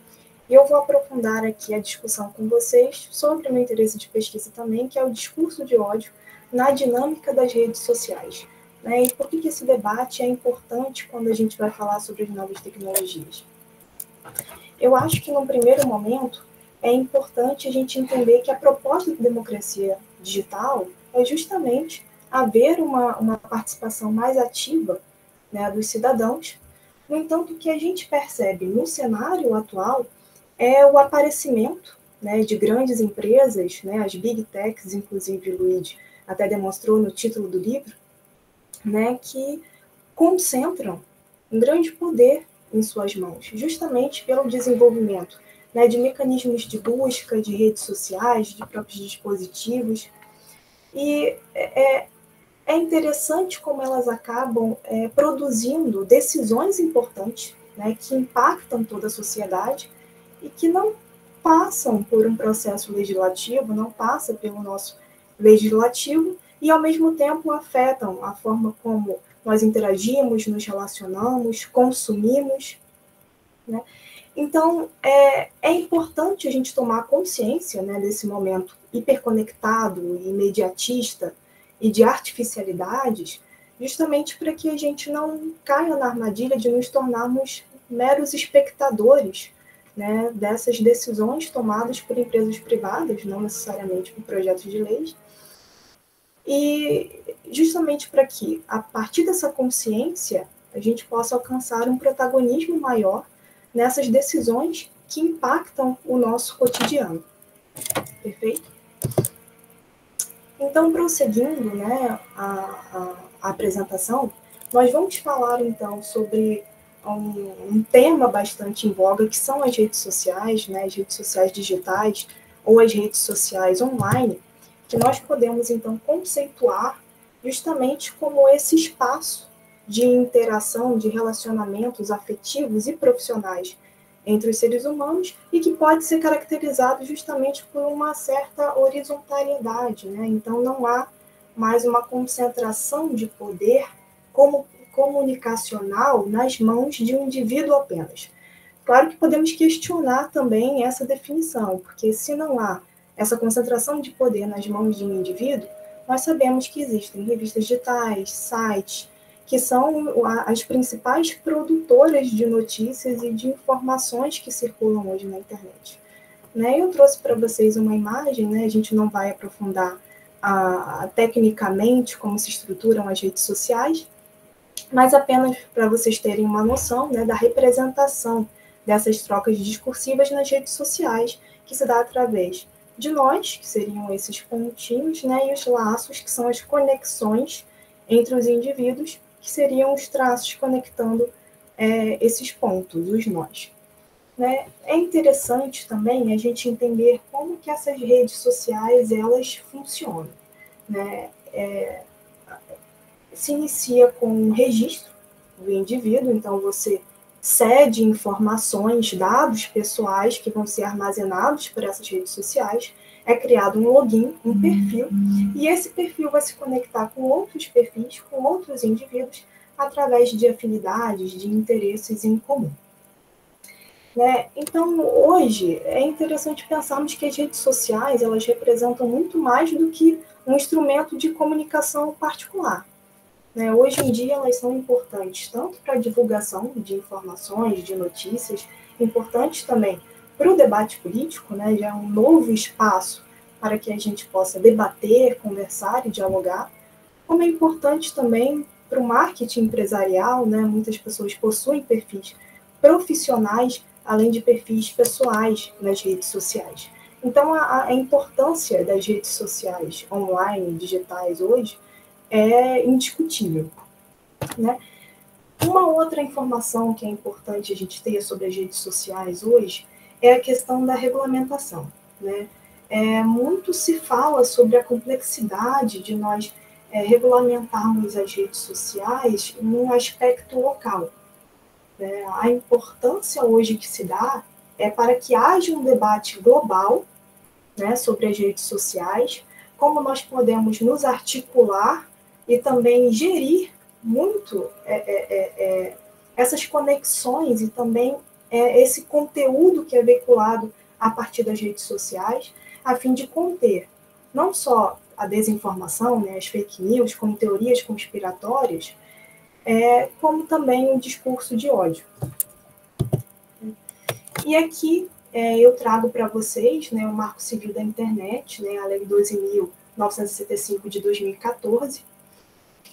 e eu vou aprofundar aqui a discussão com vocês sobre o meu interesse de pesquisa também, que é o discurso de ódio na dinâmica das redes sociais. Né? E por que esse debate é importante quando a gente vai falar sobre as novas tecnologias? Eu acho que, num primeiro momento, é importante a gente entender que a proposta de democracia digital é justamente haver uma participação mais ativa, né, dos cidadãos. No entanto, o que a gente percebe no cenário atual é o aparecimento, né, de grandes empresas, né, as big techs, inclusive o Luiz até demonstrou no título do livro, né, que concentram um grande poder em suas mãos, justamente pelo desenvolvimento, né, de mecanismos de busca, de redes sociais, de próprios dispositivos. E é interessante como elas acabam produzindo decisões importantes, né, que impactam toda a sociedade e que não passam por um processo legislativo, não passa pelo nosso legislativo e, ao mesmo tempo, afetam a forma como nós interagimos, nos relacionamos, consumimos, né? Então, é importante a gente tomar consciência, né, desse momento hiperconectado, imediatista e de artificialidades, justamente para que a gente não caia na armadilha de nos tornarmos meros espectadores, né, dessas decisões tomadas por empresas privadas, não necessariamente por projetos de leis, e justamente para que, a partir dessa consciência, a gente possa alcançar um protagonismo maior nessas decisões que impactam o nosso cotidiano. Perfeito? Então, prosseguindo, né, a apresentação, nós vamos falar, então, sobre um tema bastante em voga, que são as redes sociais, né, as redes sociais digitais ou as redes sociais online, que nós podemos, então, conceituar justamente como esse espaço de interação, de relacionamentos afetivos e profissionais entre os seres humanos e que pode ser caracterizado justamente por uma certa horizontaliedade, né? Então, não há mais uma concentração de poder como comunicacional nas mãos de um indivíduo apenas. Claro que podemos questionar também essa definição, porque se não há essa concentração de poder nas mãos de um indivíduo, nós sabemos que existem revistas digitais, sites, que são as principais produtoras de notícias e de informações que circulam hoje na internet. Né? Eu trouxe para vocês uma imagem, né? A gente não vai aprofundar tecnicamente como se estruturam as redes sociais, mas apenas para vocês terem uma noção, né, da representação dessas trocas discursivas nas redes sociais, que se dá através de nós, que seriam esses pontinhos, né, e os laços, que são as conexões entre os indivíduos, que seriam os traços conectando esses pontos, os nós. Né? É interessante também a gente entender como que essas redes sociais elas funcionam. Né? Se inicia com um registro do indivíduo, então você cede informações, dados pessoais que vão ser armazenados por essas redes sociais, é criado um login, um perfil, e esse perfil vai se conectar com outros perfis, com outros indivíduos, através de afinidades, de interesses em comum. Né? Então, hoje, é interessante pensarmos que as redes sociais elas representam muito mais do que um instrumento de comunicação particular. Né? Hoje em dia, elas são importantes tanto para a divulgação de informações, de notícias, importantes também para o debate político, né? Já é um novo espaço para que a gente possa debater, conversar e dialogar, como é importante também para o marketing empresarial, né? Muitas pessoas possuem perfis profissionais, além de perfis pessoais nas redes sociais. Então, a importância das redes sociais online, digitais hoje, é indiscutível. Né? Uma outra informação que é importante a gente ter sobre as redes sociais hoje é a questão da regulamentação. Né? Muito se fala sobre a complexidade de nós regulamentarmos as redes sociais num aspecto local. Né? A importância hoje que se dá é para que haja um debate global, né, sobre as redes sociais, como nós podemos nos articular e também gerir muito essas conexões e também esse conteúdo que é veiculado a partir das redes sociais, a fim de conter não só a desinformação, né, as fake news, como teorias conspiratórias, como também um discurso de ódio. E aqui eu trago para vocês, né, o Marco Civil da Internet, né, a Lei 12.965 de 2014.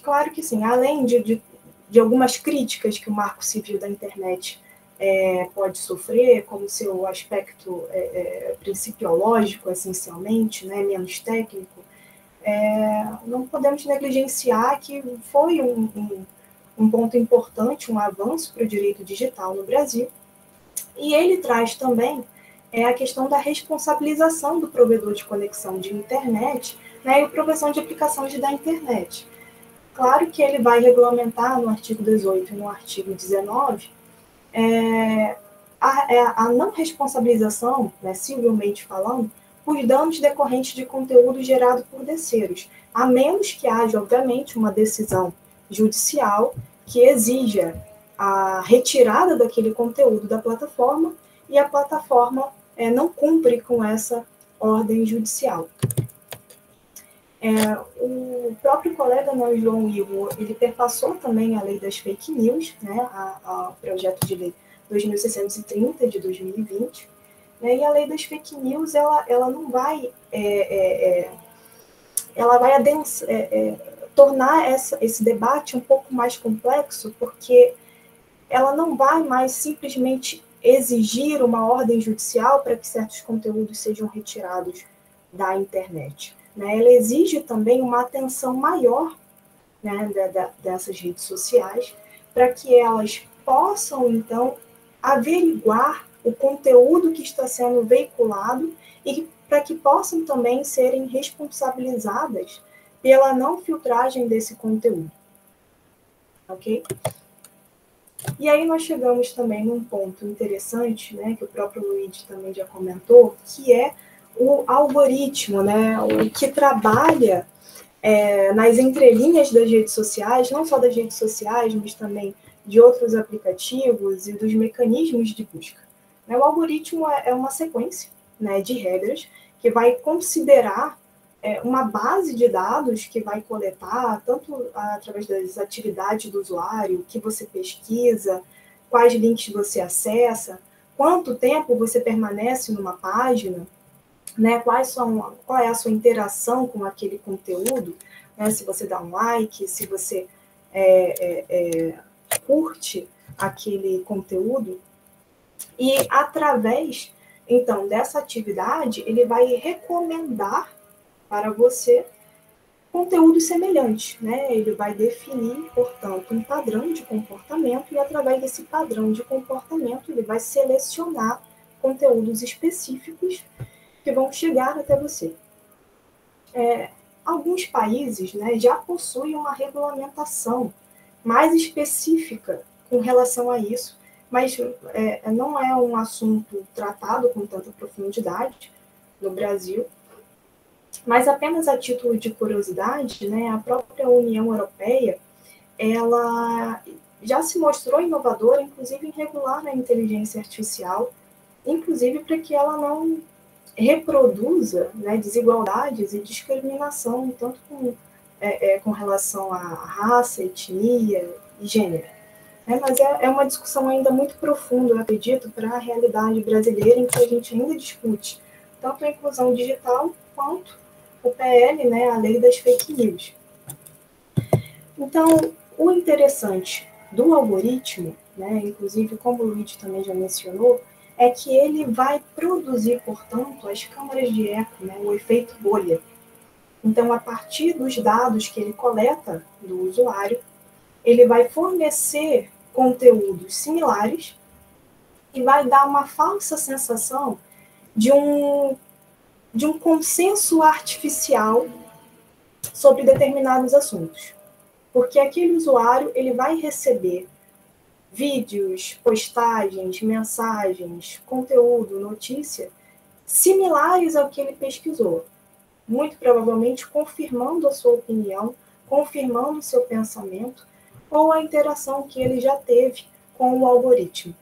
Claro que sim, além de algumas críticas que o Marco Civil da Internet pode sofrer, como seu aspecto principiológico, essencialmente, né, menos técnico, não podemos negligenciar que foi um ponto importante, um avanço para o direito digital no Brasil. E ele traz também a questão da responsabilização do provedor de conexão de internet, né, e a provisão de aplicações da internet. Claro que ele vai regulamentar no artigo 18 e no artigo 19 a não responsabilização, né, civilmente falando, por danos decorrentes de conteúdo gerado por terceiros, a menos que haja, obviamente, uma decisão judicial que exija a retirada daquele conteúdo da plataforma e a plataforma não cumpre com essa ordem judicial. O próprio colega, né, João Ivo, ele perpassou também a lei das fake news, né, o projeto de lei 2.630 de 2020, né, e a lei das fake news ela não vai ela vai tornar esse debate um pouco mais complexo, porque ela não vai mais simplesmente exigir uma ordem judicial para que certos conteúdos sejam retirados da internet. Né? Ela exige também uma atenção maior, né, dessas redes sociais, para que elas possam, então, averiguar o conteúdo que está sendo veiculado e para que possam também serem responsabilizadas pela não filtragem desse conteúdo. Ok? E aí nós chegamos também num ponto interessante, né, que o próprio Luigi também já comentou, que é o algoritmo, né, o que trabalha nas entrelinhas das redes sociais, não só das redes sociais, mas também de outros aplicativos e dos mecanismos de busca. O algoritmo é uma sequência, né, de regras que vai considerar uma base de dados que vai coletar, tanto através das atividades do usuário, o que você pesquisa, quais links você acessa, quanto tempo você permanece numa página, né, qual é a sua interação com aquele conteúdo, né, se você dá um like, se você curte aquele conteúdo. E através, então, dessa atividade, ele vai recomendar para você conteúdos semelhantes, né? Ele vai definir, portanto, um padrão de comportamento e, através desse padrão de comportamento, ele vai selecionar conteúdos específicos que vão chegar até você. Alguns países, né, já possuem uma regulamentação mais específica com relação a isso, mas não é um assunto tratado com tanta profundidade no Brasil. Mas apenas a título de curiosidade, né, a própria União Europeia, ela já se mostrou inovadora, inclusive em regular a inteligência artificial, inclusive para que ela não reproduza, né, desigualdades e discriminação, tanto com relação à raça, etnia e gênero. Mas é uma discussão ainda muito profunda, eu acredito, para a realidade brasileira, em que a gente ainda discute tanto a inclusão digital quanto o PL, né, a lei das fake news. Então, o interessante do algoritmo, né, inclusive como o Luigi também já mencionou, é que ele vai produzir, portanto, as câmaras de eco, né, o efeito bolha. Então, a partir dos dados que ele coleta do usuário, ele vai fornecer conteúdos similares e vai dar uma falsa sensação de um consenso artificial sobre determinados assuntos. Porque aquele usuário ele vai receber vídeos, postagens, mensagens, conteúdo, notícia, similares ao que ele pesquisou. muito provavelmente confirmando a sua opinião, confirmando o seu pensamento, ou a interação que ele já teve com o algoritmo.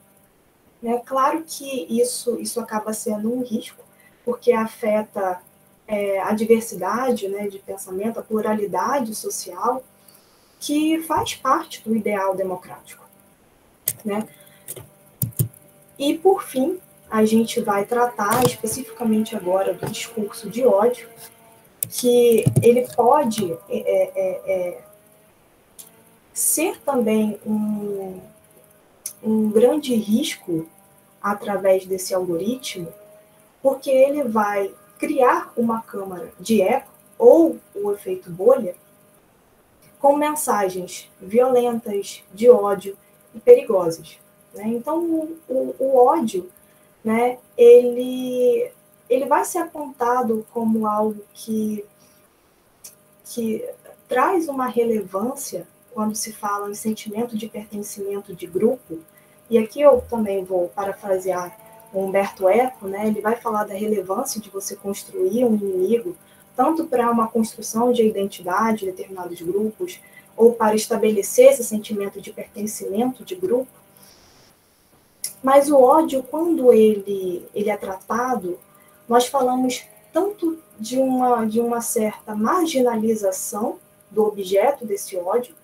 Claro que isso acaba sendo um risco, porque afeta a diversidade, né, de pensamento, a pluralidade social, que faz parte do ideal democrático. E, por fim, a gente vai tratar especificamente agora do discurso de ódio, que ele pode ser também um grande risco através desse algoritmo, porque ele vai criar uma câmara de eco, ou o efeito bolha, com mensagens violentas, de ódio e perigosas. Então, o ódio, ele vai ser apontado como algo que traz uma relevância quando se fala em sentimento de pertencimento de grupo. E aqui eu também vou parafrasear o Humberto Eco, ele vai falar da relevância de você construir um inimigo, tanto para uma construção de identidade de determinados grupos, ou para estabelecer esse sentimento de pertencimento de grupo. Mas o ódio, quando ele é tratado, nós falamos tanto de uma certa marginalização do objeto desse ódio,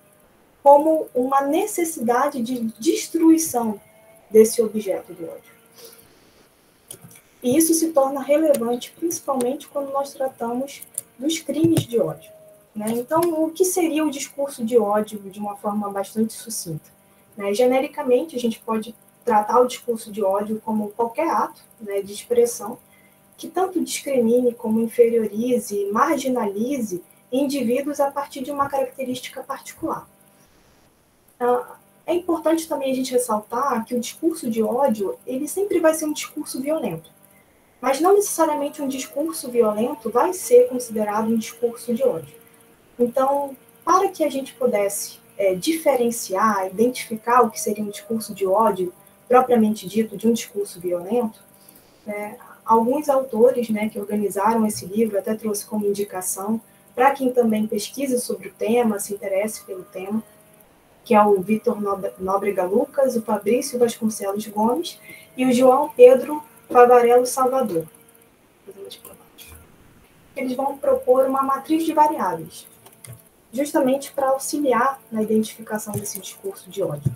como uma necessidade de destruição desse objeto do ódio. E isso se torna relevante, principalmente quando nós tratamos dos crimes de ódio. Então, o que seria o discurso de ódio de uma forma bastante sucinta? Genericamente, a gente pode tratar o discurso de ódio como qualquer ato de expressão que tanto discrimine como inferiorize e marginalize indivíduos a partir de uma característica particular. É importante também a gente ressaltar que o discurso de ódio, ele sempre vai ser um discurso violento. Mas não necessariamente um discurso violento vai ser considerado um discurso de ódio. Então, para que a gente pudesse diferenciar, identificar o que seria um discurso de ódio, propriamente dito, de um discurso violento, alguns autores que organizaram esse livro, até trouxe como indicação, para quem também pesquisa sobre o tema, se interesse pelo tema, que é o Vitor Nóbrega Lucas, o Fabrício Vasconcelos Gomes e o João Pedro Favarello Salvador. Eles vão propor uma matriz de variáveis, justamente para auxiliar na identificação desse discurso de ódio.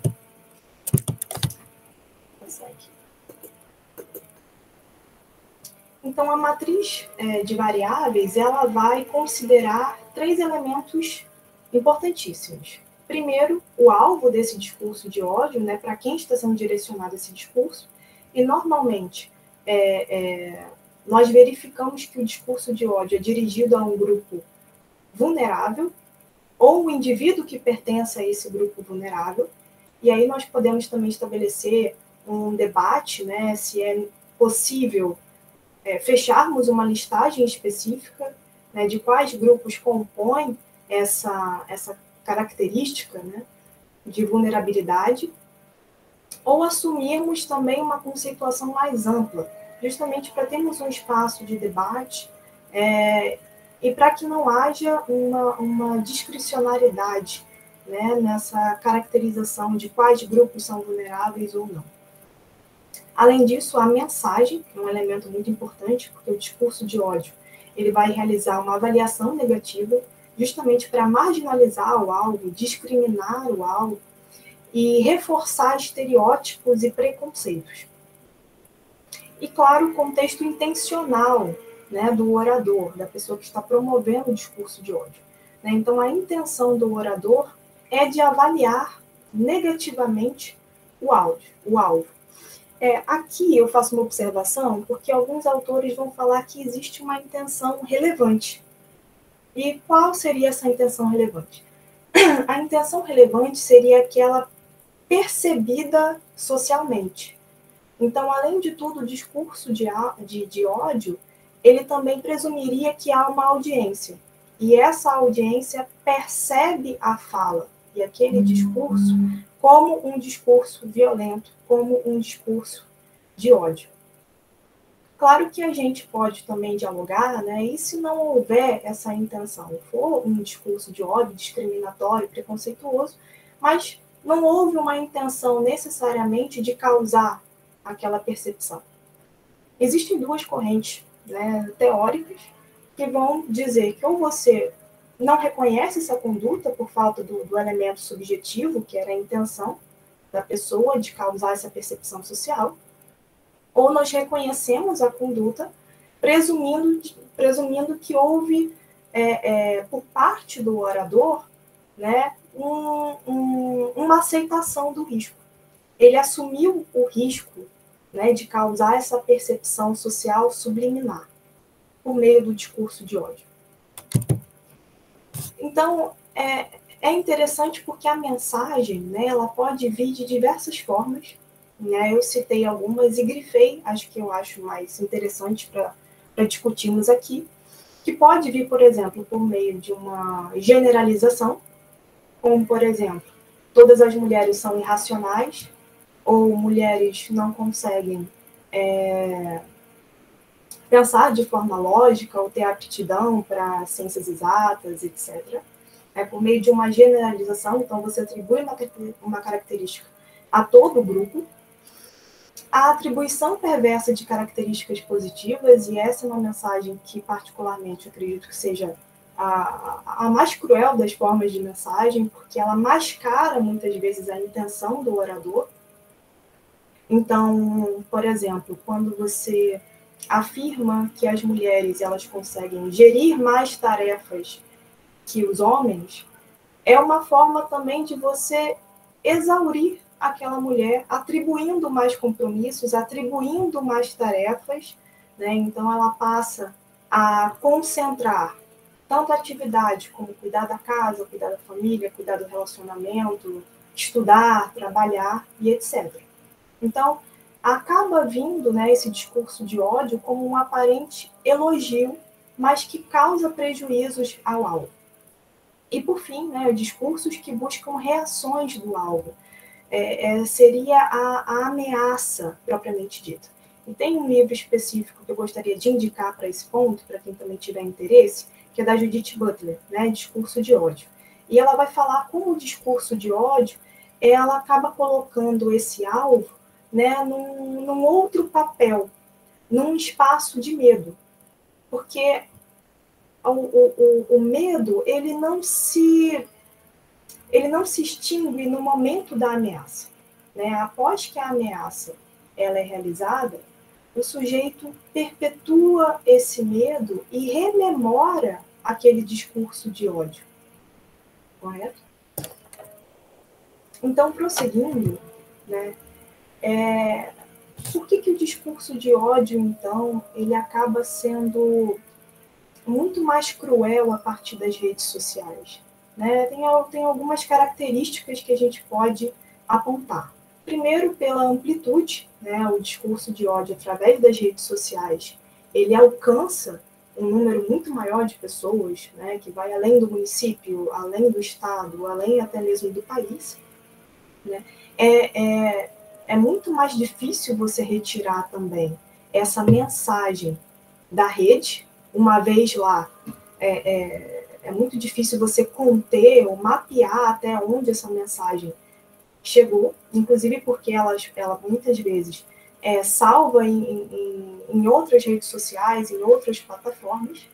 Então, a matriz de variáveis, ela vai considerar 3 elementos importantíssimos. Primeiro, o alvo desse discurso de ódio, para quem está sendo direcionado esse discurso, e normalmente nós verificamos que o discurso de ódio é dirigido a um grupo vulnerável, ou um indivíduo que pertence a esse grupo vulnerável, e aí nós podemos também estabelecer um debate, se é possível fecharmos uma listagem específica de quais grupos compõem essa característica de vulnerabilidade, ou assumirmos também uma conceituação mais ampla, justamente para termos um espaço de debate e para que não haja uma discricionariedade nessa caracterização de quais grupos são vulneráveis ou não. Além disso, a mensagem, que é um elemento muito importante, porque o discurso de ódio ele vai realizar uma avaliação negativa, justamente para marginalizar o alvo, discriminar o alvo e reforçar estereótipos e preconceitos. E, claro, o contexto intencional do orador, da pessoa que está promovendo o discurso de ódio. Então, a intenção do orador é de avaliar negativamente o alvo. Aqui eu faço uma observação, porque alguns autores vão falar que existe uma intenção relevante. E qual seria essa intenção relevante? A intenção relevante seria aquela percebida socialmente. Então, além de tudo, o discurso de ódio, ele também presumiria que há uma audiência. E essa audiência percebe a fala e aquele discurso como um discurso violento, como um discurso de ódio. Claro que a gente pode também dialogar, né? E se não houver essa intenção, for um discurso de ódio, discriminatório, preconceituoso, mas não houve uma intenção necessariamente de causar aquela percepção. Existem duas correntes, né, teóricas que vão dizer que ou você não reconhece essa conduta por falta do elemento subjetivo, que era a intenção da pessoa de causar essa percepção social, ou nós reconhecemos a conduta presumindo que houve, por parte do orador, né, uma aceitação do risco. Ele assumiu o risco, né, de causar essa percepção social subliminar por meio do discurso de ódio. Então, é interessante porque a mensagem, né, ela pode vir de diversas formas, né? Eu citei algumas e grifei, acho que eu acho mais interessante para discutirmos aqui, que pode vir, por exemplo, por meio de uma generalização, como, por exemplo, todas as mulheres são irracionais, ou mulheres não conseguem pensar de forma lógica ou ter aptidão para ciências exatas, etc. Por meio de uma generalização, então você atribui uma característica a todo o grupo. A atribuição perversa de características positivas, e essa é uma mensagem que particularmente eu acredito que seja a mais cruel das formas de mensagem, porque ela mascara muitas vezes a intenção do orador. Então, por exemplo, quando você afirma que as mulheres elas conseguem gerir mais tarefas que os homens, é uma forma também de você exaurir aquela mulher, atribuindo mais compromissos, atribuindo mais tarefas, né? Então ela passa a concentrar tanto a atividade como cuidar da casa, cuidar da família, cuidar do relacionamento, estudar, trabalhar e etc. Então, acaba vindo, né, esse discurso de ódio como um aparente elogio, mas que causa prejuízos ao alvo. E, por fim, né, discursos que buscam reações do alvo. Seria a ameaça propriamente dita. E tem um livro específico que eu gostaria de indicar para esse ponto, para quem também tiver interesse, que é da Judith Butler, né, Discurso de Ódio. E ela vai falar como o discurso de ódio, ela acaba colocando esse alvo, né, num outro papel, num espaço de medo. Porque o medo, ele não se extingue no momento da ameaça, né? Após que a ameaça ela é realizada, o sujeito perpetua esse medo e rememora aquele discurso de ódio. Correto? Então, prosseguindo, né, por que o discurso de ódio, então, ele acaba sendo muito mais cruel a partir das redes sociais? Né? Tem algumas características que a gente pode apontar. Primeiro, pela amplitude, né? O discurso de ódio através das redes sociais, ele alcança um número muito maior de pessoas, né? Que vai além do município, além do estado, além até mesmo do país. Né? É muito mais difícil você retirar também essa mensagem da rede, uma vez lá, é muito difícil você conter ou mapear até onde essa mensagem chegou, inclusive porque ela muitas vezes é salva em outras redes sociais, em outras plataformas.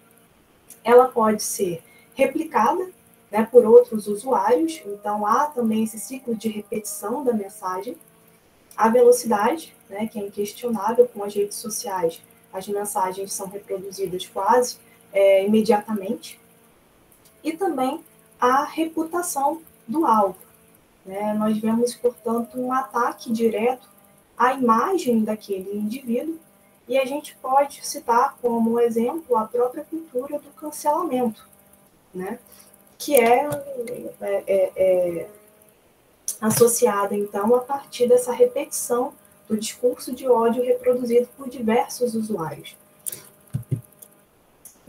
Ela pode ser replicada, né, por outros usuários, então há também esse ciclo de repetição da mensagem. A velocidade, né, que é inquestionável com as redes sociais, as mensagens são reproduzidas quase imediatamente. E também a reputação do alvo. Né? Nós vemos, portanto, um ataque direto à imagem daquele indivíduo, e a gente pode citar como exemplo a própria cultura do cancelamento, né? Que é associada, então, a partir dessa repetição do discurso de ódio reproduzido por diversos usuários.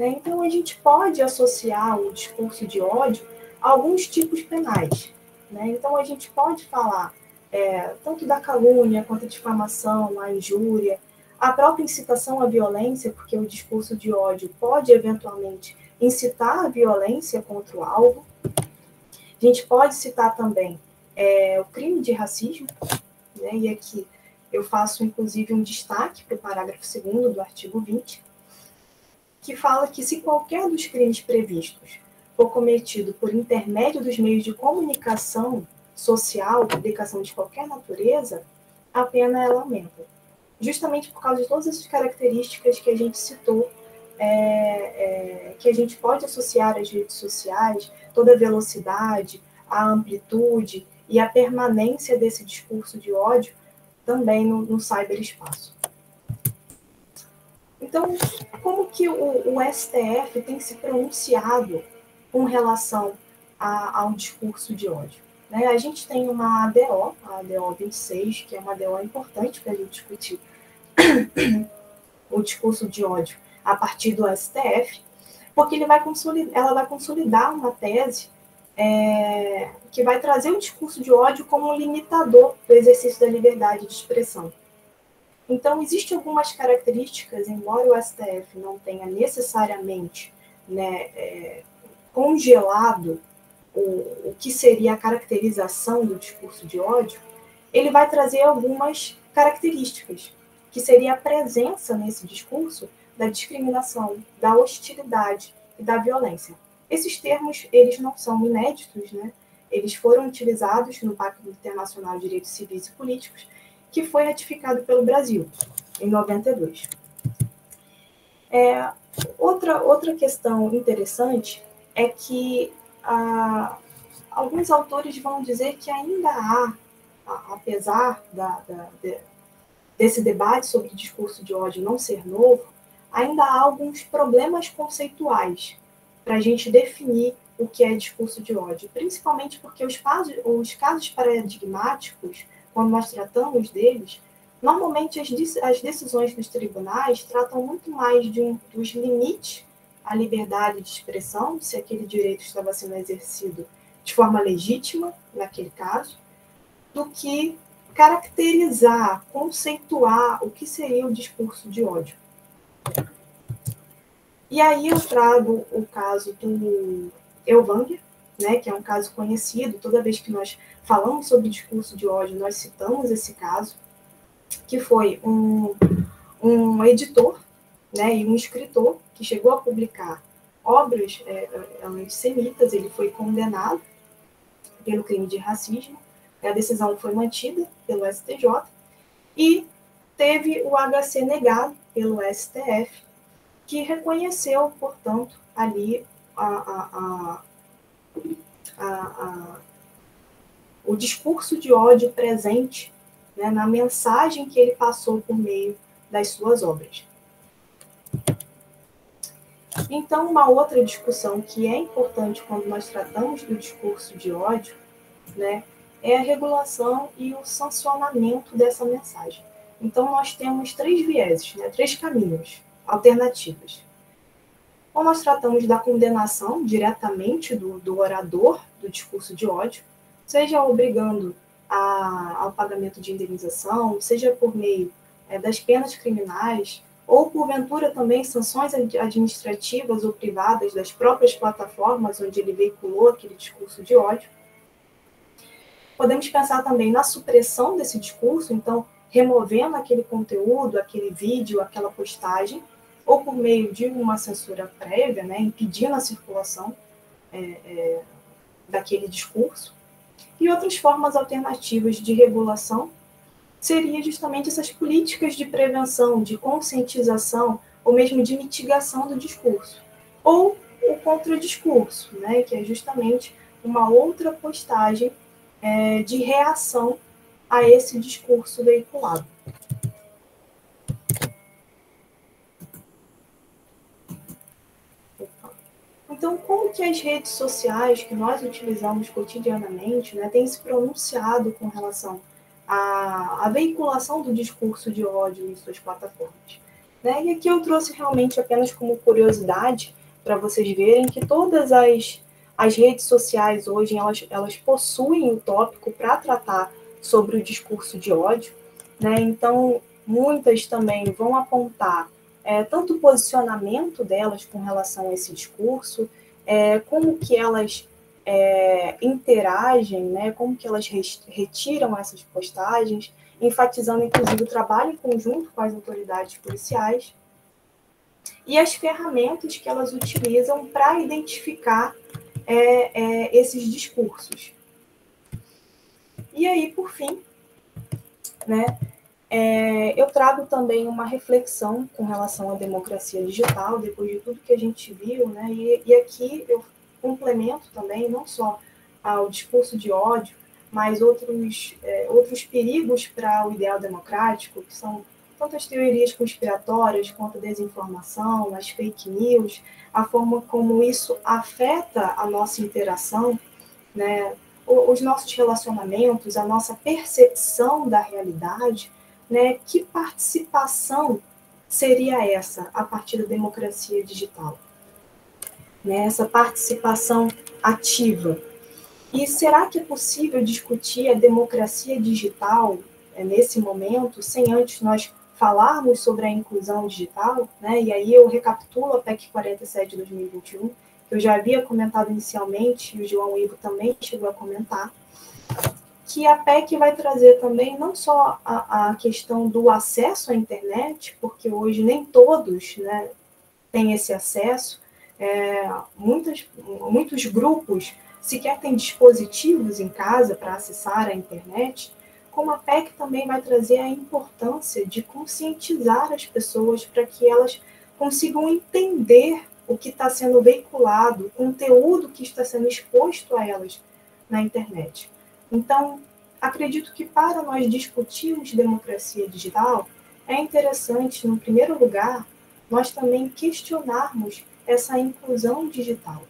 Então, a gente pode associar o discurso de ódio a alguns tipos penais. Né? Então, a gente pode falar tanto da calúnia, quanto a difamação, a injúria, a própria incitação à violência, porque o discurso de ódio pode, eventualmente, incitar a violência contra o alvo. A gente pode citar também o crime de racismo, né? E aqui eu faço, inclusive, um destaque para o parágrafo 2º do artigo 20, que fala que se qualquer dos crimes previstos for cometido por intermédio dos meios de comunicação social, publicação de qualquer natureza, a pena ela aumenta. Justamente por causa de todas essas características que a gente citou, que a gente pode associar às redes sociais, toda a velocidade, a amplitude e a permanência desse discurso de ódio também no cyberespaço. Então, como que o STF tem se pronunciado com relação ao discurso de ódio? Né? A gente tem uma ADO, a ADO 26, que é uma ADO importante para a gente discutir o discurso de ódio a partir do STF, porque ela vai consolidar uma tese que vai trazer o discurso de ódio como um limitador do exercício da liberdade de expressão. Então, existem algumas características, embora o STF não tenha necessariamente, né, congelado o que seria a caracterização do discurso de ódio, ele vai trazer algumas características, que seria a presença nesse discurso da discriminação, da hostilidade e da violência. Esses termos, eles não são inéditos, né? Eles foram utilizados no Pacto Internacional de Direitos Civis e Políticos, que foi ratificado pelo Brasil, em 92. Outra questão interessante é que alguns autores vão dizer que ainda há, apesar desse debate sobre discurso de ódio não ser novo, ainda há alguns problemas conceituais para a gente definir o que é discurso de ódio, principalmente porque os casos paradigmáticos, quando nós tratamos deles, normalmente as decisões dos tribunais tratam muito mais dos limites à liberdade de expressão, se aquele direito estava sendo exercido de forma legítima, naquele caso, do que caracterizar, conceituar o que seria o discurso de ódio. E aí eu trago o caso do Elvanger, né, que é um caso conhecido, toda vez que nós falamos sobre discurso de ódio, nós citamos esse caso, que foi um editor, né, e um escritor que chegou a publicar obras antissemitas. Ele foi condenado pelo crime de racismo, a decisão foi mantida pelo STJ e teve o HC negado pelo STF, que reconheceu, portanto, ali o discurso de ódio presente, né, na mensagem que ele passou por meio das suas obras. Então, uma outra discussão que é importante quando nós tratamos do discurso de ódio, né, é a regulação e o sancionamento dessa mensagem. Então, nós temos 3 vieses, né, 3 caminhos alternativos. Ou nós tratamos da condenação diretamente do orador do discurso de ódio, seja obrigando ao pagamento de indenização, seja por meio das penas criminais, ou porventura também sanções administrativas ou privadas das próprias plataformas onde ele veiculou aquele discurso de ódio. Podemos pensar também na supressão desse discurso, então removendo aquele conteúdo, aquele vídeo, aquela postagem, ou por meio de uma censura prévia, né, impedindo a circulação daquele discurso. E outras formas alternativas de regulação seriam justamente essas políticas de prevenção, de conscientização, ou mesmo de mitigação do discurso. Ou o contradiscurso, né, que é justamente uma outra postagem de reação a esse discurso veiculado. Então, como que as redes sociais que nós utilizamos cotidianamente, né, têm se pronunciado com relação à veiculação do discurso de ódio em suas plataformas? Né? E aqui eu trouxe realmente apenas como curiosidade para vocês verem que todas as redes sociais hoje, elas possuem o tópico para tratar sobre o discurso de ódio. Né? Então, muitas também vão apontar tanto o posicionamento delas com relação a esse discurso, como que elas interagem, né, como que elas retiram essas postagens, enfatizando, inclusive, o trabalho em conjunto com as autoridades policiais e as ferramentas que elas utilizam para identificar esses discursos. E aí, por fim, né, eu trago também uma reflexão com relação à democracia digital, depois de tudo que a gente viu, né, e aqui eu complemento também, não só ao discurso de ódio, mas outros perigos para o ideal democrático, que são tanto as teorias conspiratórias quanto a desinformação, as fake news, a forma como isso afeta a nossa interação, né, os nossos relacionamentos, a nossa percepção da realidade, né, que participação seria essa a partir da democracia digital? Né, essa participação ativa. E será que é possível discutir a democracia digital nesse momento, sem antes nós falarmos sobre a inclusão digital? Né? E aí eu recapitulo a PEC 47 de 2021, que eu já havia comentado inicialmente, e o João Ivo também chegou a comentar, que a PEC vai trazer também não só a questão do acesso à internet, porque hoje nem todos, né, têm esse acesso, muitos grupos sequer têm dispositivos em casa para acessar a internet, como a PEC também vai trazer a importância de conscientizar as pessoas para que elas consigam entender o que está sendo veiculado, o conteúdo que está sendo exposto a elas na internet. Então, acredito que para nós discutirmos democracia digital, é interessante, no primeiro lugar, nós também questionarmos essa inclusão digital.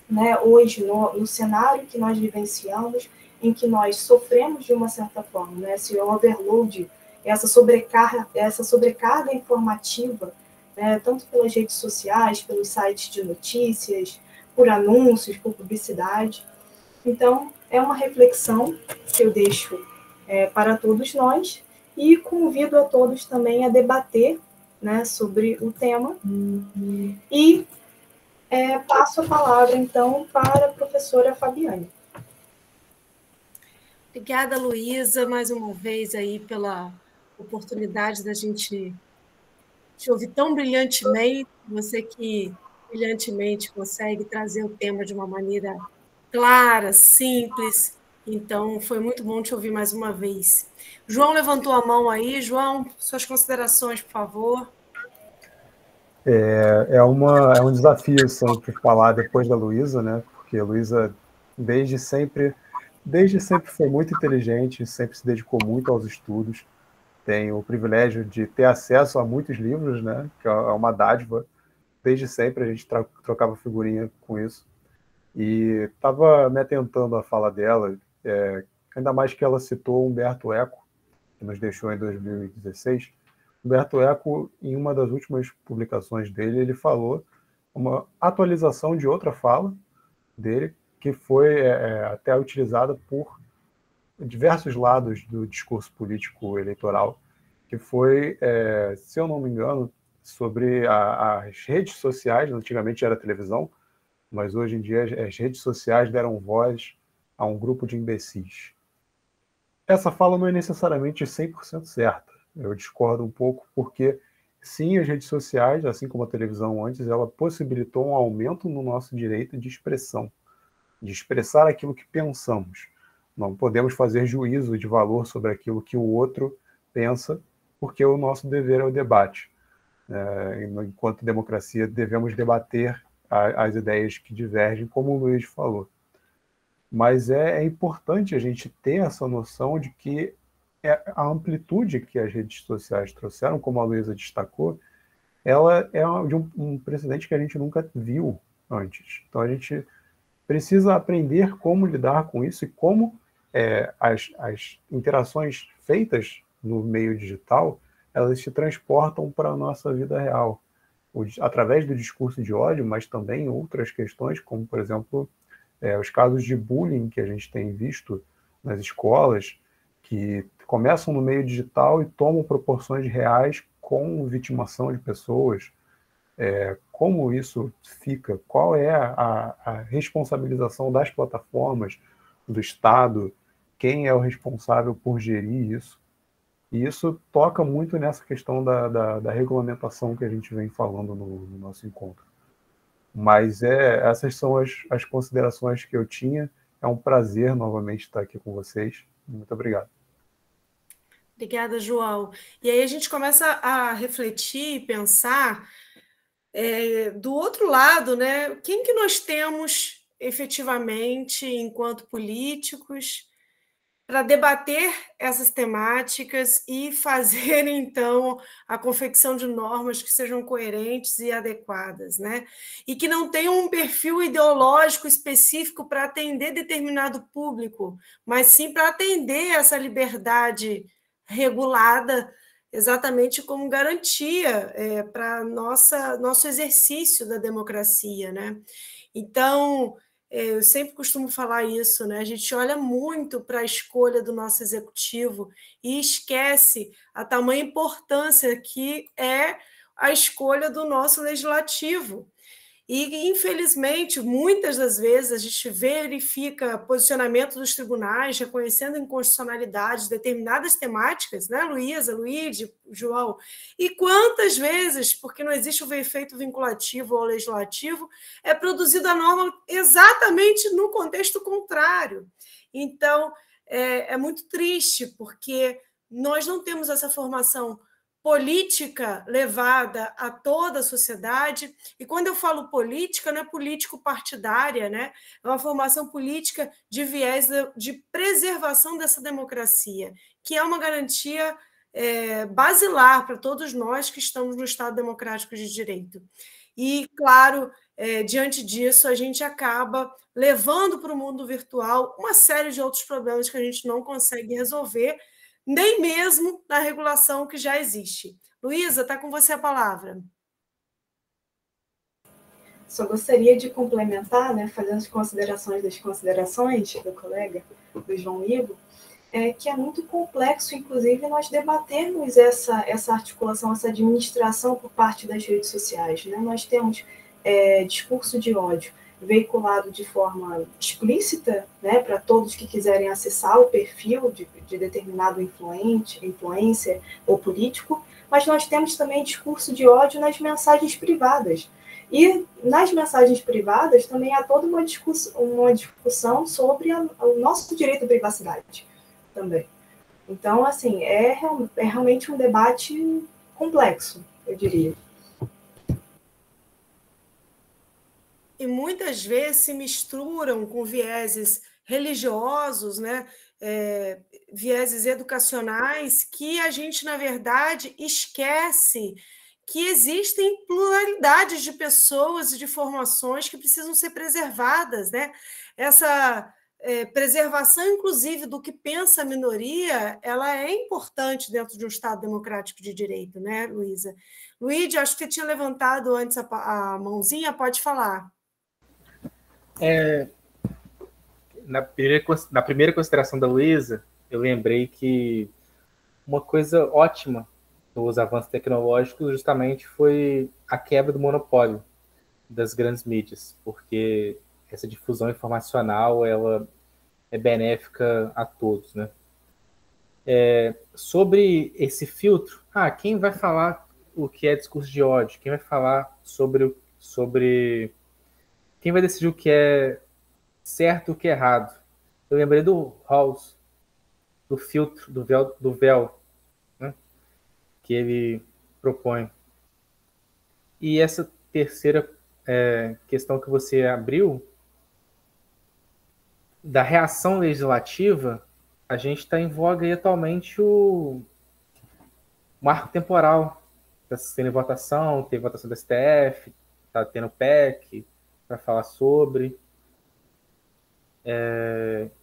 Né? Hoje, no cenário que nós vivenciamos, em que nós sofremos de uma certa forma, né? Esse overload, essa sobrecarga informativa, né? Tanto pelas redes sociais, pelos sites de notícias, por anúncios, por publicidade. Então, é uma reflexão que eu deixo para todos nós e convido a todos também a debater, né, sobre o tema. E passo a palavra, então, para a professora Fabiane. Obrigada, Luísa, mais uma vez aí pela oportunidade da gente te ouvir tão brilhantemente, você que brilhantemente consegue trazer o tema de uma maneira clara, simples. Então, foi muito bom te ouvir mais uma vez. João levantou a mão aí. João, suas considerações, por favor. É um desafio sempre falar depois da Luísa, né? Porque a Luísa, desde sempre foi muito inteligente, sempre se dedicou muito aos estudos, tem o privilégio de ter acesso a muitos livros, né? Que é uma dádiva. Desde sempre a gente trocava figurinha com isso. E estava me atentando à fala dela, ainda mais que ela citou Humberto Eco, que nos deixou em 2016. Humberto Eco, em uma das últimas publicações dele, ele falou uma atualização de outra fala dele, que foi até utilizada por diversos lados do discurso político eleitoral, que foi, se eu não me engano, sobre as redes sociais. Antigamente era televisão, mas hoje em dia as redes sociais deram voz a um grupo de imbecis. Essa fala não é necessariamente 100% certa. Eu discordo um pouco, porque sim, as redes sociais, assim como a televisão antes, ela possibilitou um aumento no nosso direito de expressão, de expressar aquilo que pensamos. Não podemos fazer juízo de valor sobre aquilo que o outro pensa, porque o nosso dever é o debate. Enquanto democracia, devemos debater as ideias que divergem, como o Luiz falou. Mas é importante a gente ter essa noção de que a amplitude que as redes sociais trouxeram, como a Luísa destacou, ela é de um precedente que a gente nunca viu antes. Então a gente precisa aprender como lidar com isso e como as interações feitas no meio digital, elas se transportam para a nossa vida real, através do discurso de ódio, mas também outras questões, como, por exemplo, os casos de bullying que a gente tem visto nas escolas, que começam no meio digital e tomam proporções reais com vitimação de pessoas. Como isso fica? Qual é a responsabilização das plataformas, do Estado? Quem é o responsável por gerir isso? E isso toca muito nessa questão da regulamentação que a gente vem falando no nosso encontro. Mas essas são as considerações que eu tinha. É um prazer novamente estar aqui com vocês. Muito obrigado. Obrigada, João. E aí a gente começa a refletir e pensar do outro lado, né? Quem que nós temos efetivamente enquanto políticos para debater essas temáticas e fazer, então, a confecção de normas que sejam coerentes e adequadas, né? E que não tenham um perfil ideológico específico para atender determinado público, mas sim para atender essa liberdade regulada exatamente como garantia para nosso exercício da democracia, né? Então, eu sempre costumo falar isso, né? A gente olha muito para a escolha do nosso executivo e esquece a tamanha importância que é a escolha do nosso legislativo. E, infelizmente, muitas das vezes a gente verifica posicionamento dos tribunais reconhecendo inconstitucionalidade de determinadas temáticas, né, Luísa, Luíde, João? E quantas vezes, porque não existe o efeito vinculativo ao legislativo, é produzida a norma exatamente no contexto contrário. Então, é muito triste, porque nós não temos essa formação política levada a toda a sociedade. E quando eu falo política, não é político-partidária, né? É uma formação política de viés de preservação dessa democracia, que é uma garantia basilar para todos nós que estamos no Estado Democrático de Direito. E, claro, diante disso, a gente acaba levando para o mundo virtual uma série de outros problemas que a gente não consegue resolver, nem mesmo na regulação que já existe. Luísa, está com você a palavra. Só gostaria de complementar, né, fazendo as considerações das considerações do colega, do João Ivo, que é muito complexo, inclusive, nós debatermos essa articulação, essa administração por parte das redes sociais, né? Nós temos discurso de ódio veiculado de forma explícita, né, para todos que quiserem acessar o perfil de determinado influencer ou político, mas nós temos também discurso de ódio nas mensagens privadas. E nas mensagens privadas também há toda uma discussão sobre o nosso direito à privacidade também. Então, assim, é realmente um debate complexo, eu diria. E muitas vezes se misturam com vieses religiosos, né? Vieses educacionais, que a gente, na verdade, esquece que existem pluralidades de pessoas e de formações que precisam ser preservadas, né? Essa preservação, inclusive, do que pensa a minoria, ela é importante dentro de um Estado democrático de direito, né, Luísa? Luíde, acho que você tinha levantado antes a mãozinha, pode falar. Na primeira consideração da Luísa, eu lembrei que uma coisa ótima dos avanços tecnológicos justamente foi a quebra do monopólio das grandes mídias, porque essa difusão informacional ela é benéfica a todos, né? Sobre esse filtro, quem vai falar o que é discurso de ódio? Quem vai falar sobre quem vai decidir o que é certo e o que é errado? Eu lembrei do Rawls, do filtro, do véu, né, que ele propõe. E essa terceira questão que você abriu, da reação legislativa, a gente está em voga aí atualmente o marco temporal. Está tendo votação, teve votação do STF, está tendo PEC para falar sobre.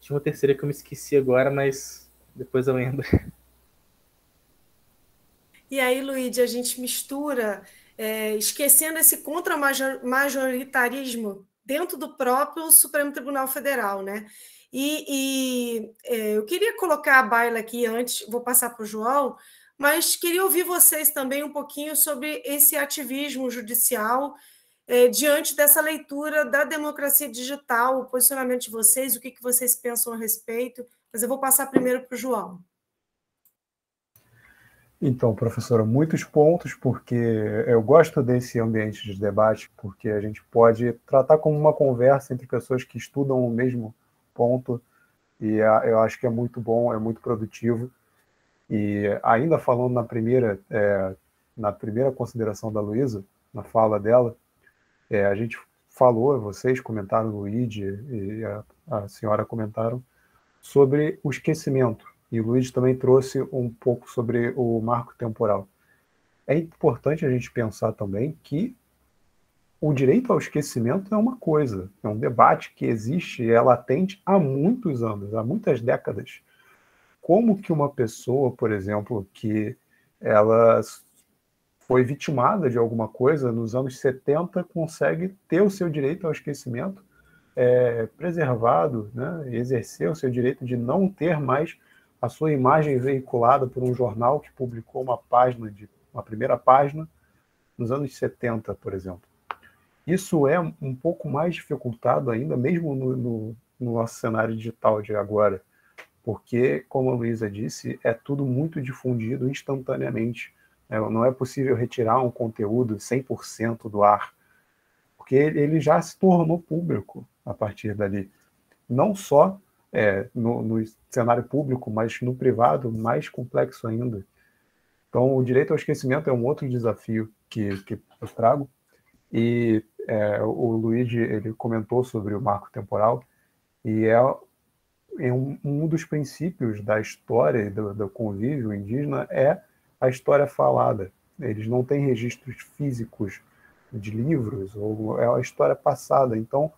Tinha uma terceira que eu me esqueci agora, mas depois eu lembro. E aí, Luíde, a gente mistura, esquecendo esse contra-majoritarismo dentro do próprio Supremo Tribunal Federal, né? Eu queria colocar a baila aqui antes, vou passar para o João, mas queria ouvir vocês também um pouquinho sobre esse ativismo judicial diante dessa leitura da democracia digital, o posicionamento de vocês, o que vocês pensam a respeito, mas eu vou passar primeiro para o João. Então, professora, muitos pontos, porque eu gosto desse ambiente de debate, porque a gente pode tratar como uma conversa entre pessoas que estudam o mesmo ponto, e eu acho que é muito bom, é muito produtivo. E ainda falando na primeira consideração da Luísa, na fala dela, a gente falou, vocês comentaram, o Luigi e a senhora comentaram, sobre o esquecimento. E o Luigi também trouxe um pouco sobre o marco temporal. É importante a gente pensar também que o direito ao esquecimento é uma coisa, é um debate que existe e é latente há muitos anos, há muitas décadas. Como que uma pessoa, por exemplo, que ela foi vitimada de alguma coisa nos anos 70 consegue ter o seu direito ao esquecimento preservado, né, e exercer o seu direito de não ter mais a sua imagem veiculada por um jornal que publicou uma primeira página nos anos 70, por exemplo. Isso é um pouco mais dificultado ainda, mesmo no nosso cenário digital de agora, porque, como a Luísa disse, é tudo muito difundido instantaneamente. Não é possível retirar um conteúdo 100% do ar, porque ele já se tornou público a partir dali. Não só no cenário público, mas no privado, mais complexo ainda. Então, o direito ao esquecimento é um outro desafio que eu trago. E o Luigi ele comentou sobre o marco temporal, e um dos princípios da história e do convívio indígena é a história falada. Eles não têm registros físicos de livros, ou é a história passada. Então,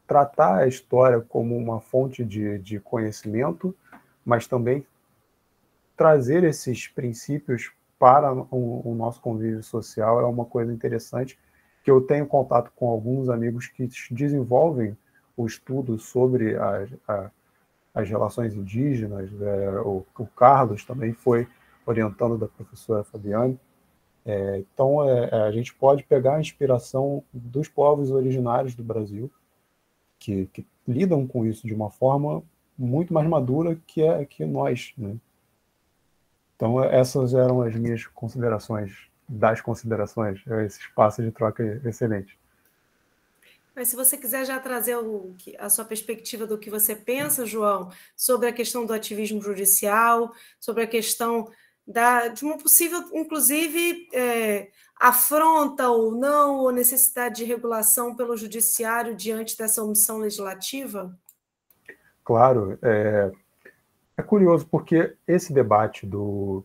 tratar a história como uma fonte de conhecimento, mas também trazer esses princípios para o nosso convívio social é uma coisa interessante, que eu tenho contato com alguns amigos que desenvolvem o estudo sobre as relações indígenas. O Carlos também foi orientando da professora Fabiane. Então, a gente pode pegar a inspiração dos povos originários do Brasil, que lidam com isso de uma forma muito mais madura que nós, né? Então, essas eram as minhas considerações, esse espaço de troca excelente. Mas se você quiser já trazer a sua perspectiva do que você pensa, João, sobre a questão do ativismo judicial, sobre a questão de uma possível, inclusive, afronta ou não, ou necessidade de regulação pelo judiciário diante dessa omissão legislativa? Claro, é curioso porque esse debate do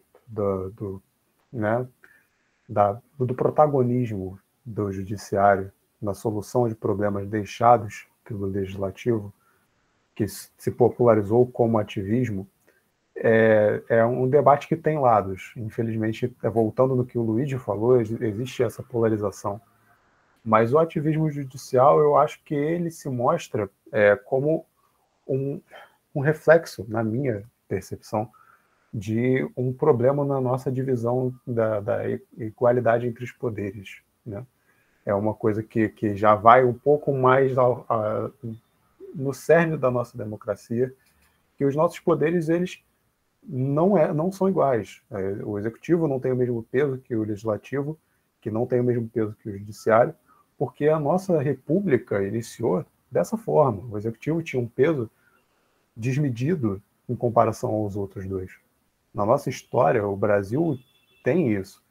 protagonismo do judiciário na solução de problemas deixados pelo legislativo, que se popularizou como ativismo, é um debate que tem lados. Infelizmente, voltando no que o Luigi falou, existe essa polarização. Mas o ativismo judicial, eu acho que ele se mostra como um reflexo, na minha percepção, de um problema na nossa divisão da igualdade entre os poderes, né? É uma coisa que já vai um pouco mais no cerne da nossa democracia, que os nossos poderes eles não são iguais. O executivo não tem o mesmo peso que o legislativo, que não tem o mesmo peso que o judiciário, porque a nossa república iniciou dessa forma. O executivo tinha um peso desmedido em comparação aos outros dois. Na nossa história, o Brasil tem isso.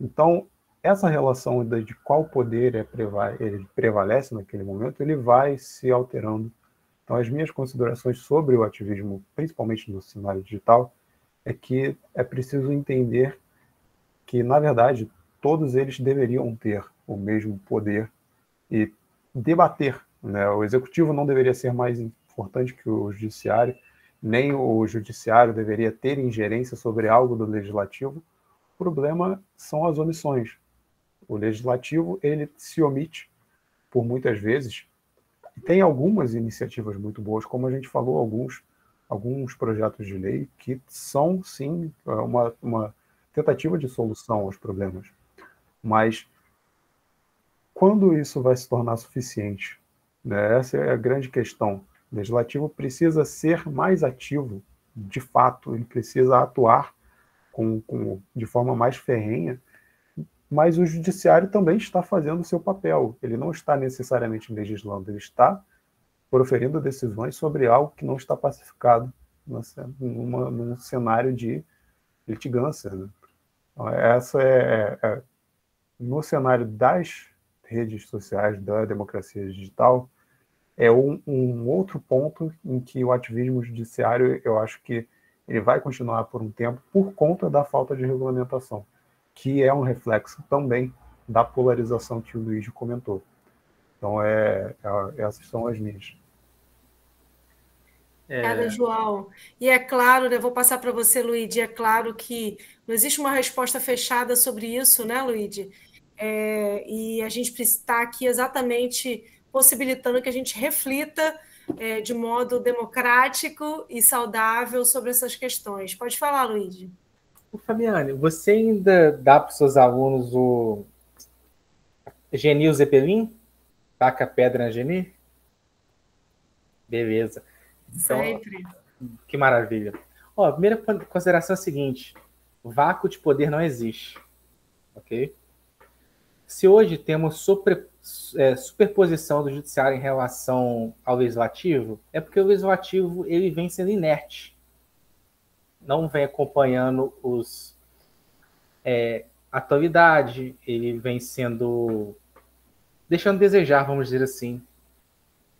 Então, essa relação de qual poder ele prevalece naquele momento, ele vai se alterando. Então, as minhas considerações sobre o ativismo, principalmente no cenário digital, é que é preciso entender que, na verdade, todos eles deveriam ter o mesmo poder e debater, né? O executivo não deveria ser mais importante que o judiciário, nem o judiciário deveria ter ingerência sobre algo do legislativo. O problema são as omissões. O legislativo ele se omite por muitas vezes. E tem algumas iniciativas muito boas, como a gente falou, alguns projetos de lei que são, sim, uma tentativa de solução aos problemas. Mas quando isso vai se tornar suficiente? Né? Essa é a grande questão. O legislativo precisa ser mais ativo, de fato, ele precisa atuar de forma mais ferrenha, mas o judiciário também está fazendo o seu papel. Ele não está necessariamente legislando, ele está proferindo decisões sobre algo que não está pacificado num cenário de litigância. Né? Então, no cenário das redes sociais, da democracia digital, é um outro ponto em que o ativismo judiciário, eu acho que ele vai continuar por um tempo por conta da falta de regulamentação, que é um reflexo também da polarização que o Luigi comentou. Então, essas são as minhas. Obrigada, João. E é claro, né, vou passar para você, Luigi, é claro que não existe uma resposta fechada sobre isso, né, Luigi? E a gente está aqui exatamente possibilitando que a gente reflita de modo democrático e saudável sobre essas questões. Pode falar, Luigi. Fabiane, você ainda dá para os seus alunos o Genil Zeppelin? Taca pedra na Geni? Beleza. Então, sempre. Que maravilha. A primeira consideração é a seguinte: vácuo de poder não existe. Ok? Se hoje temos superposição do judiciário em relação ao legislativo, é porque o legislativo ele vem sendo inerte. Não vem acompanhando a atualidade, ele vem sendo deixando a desejar, vamos dizer assim,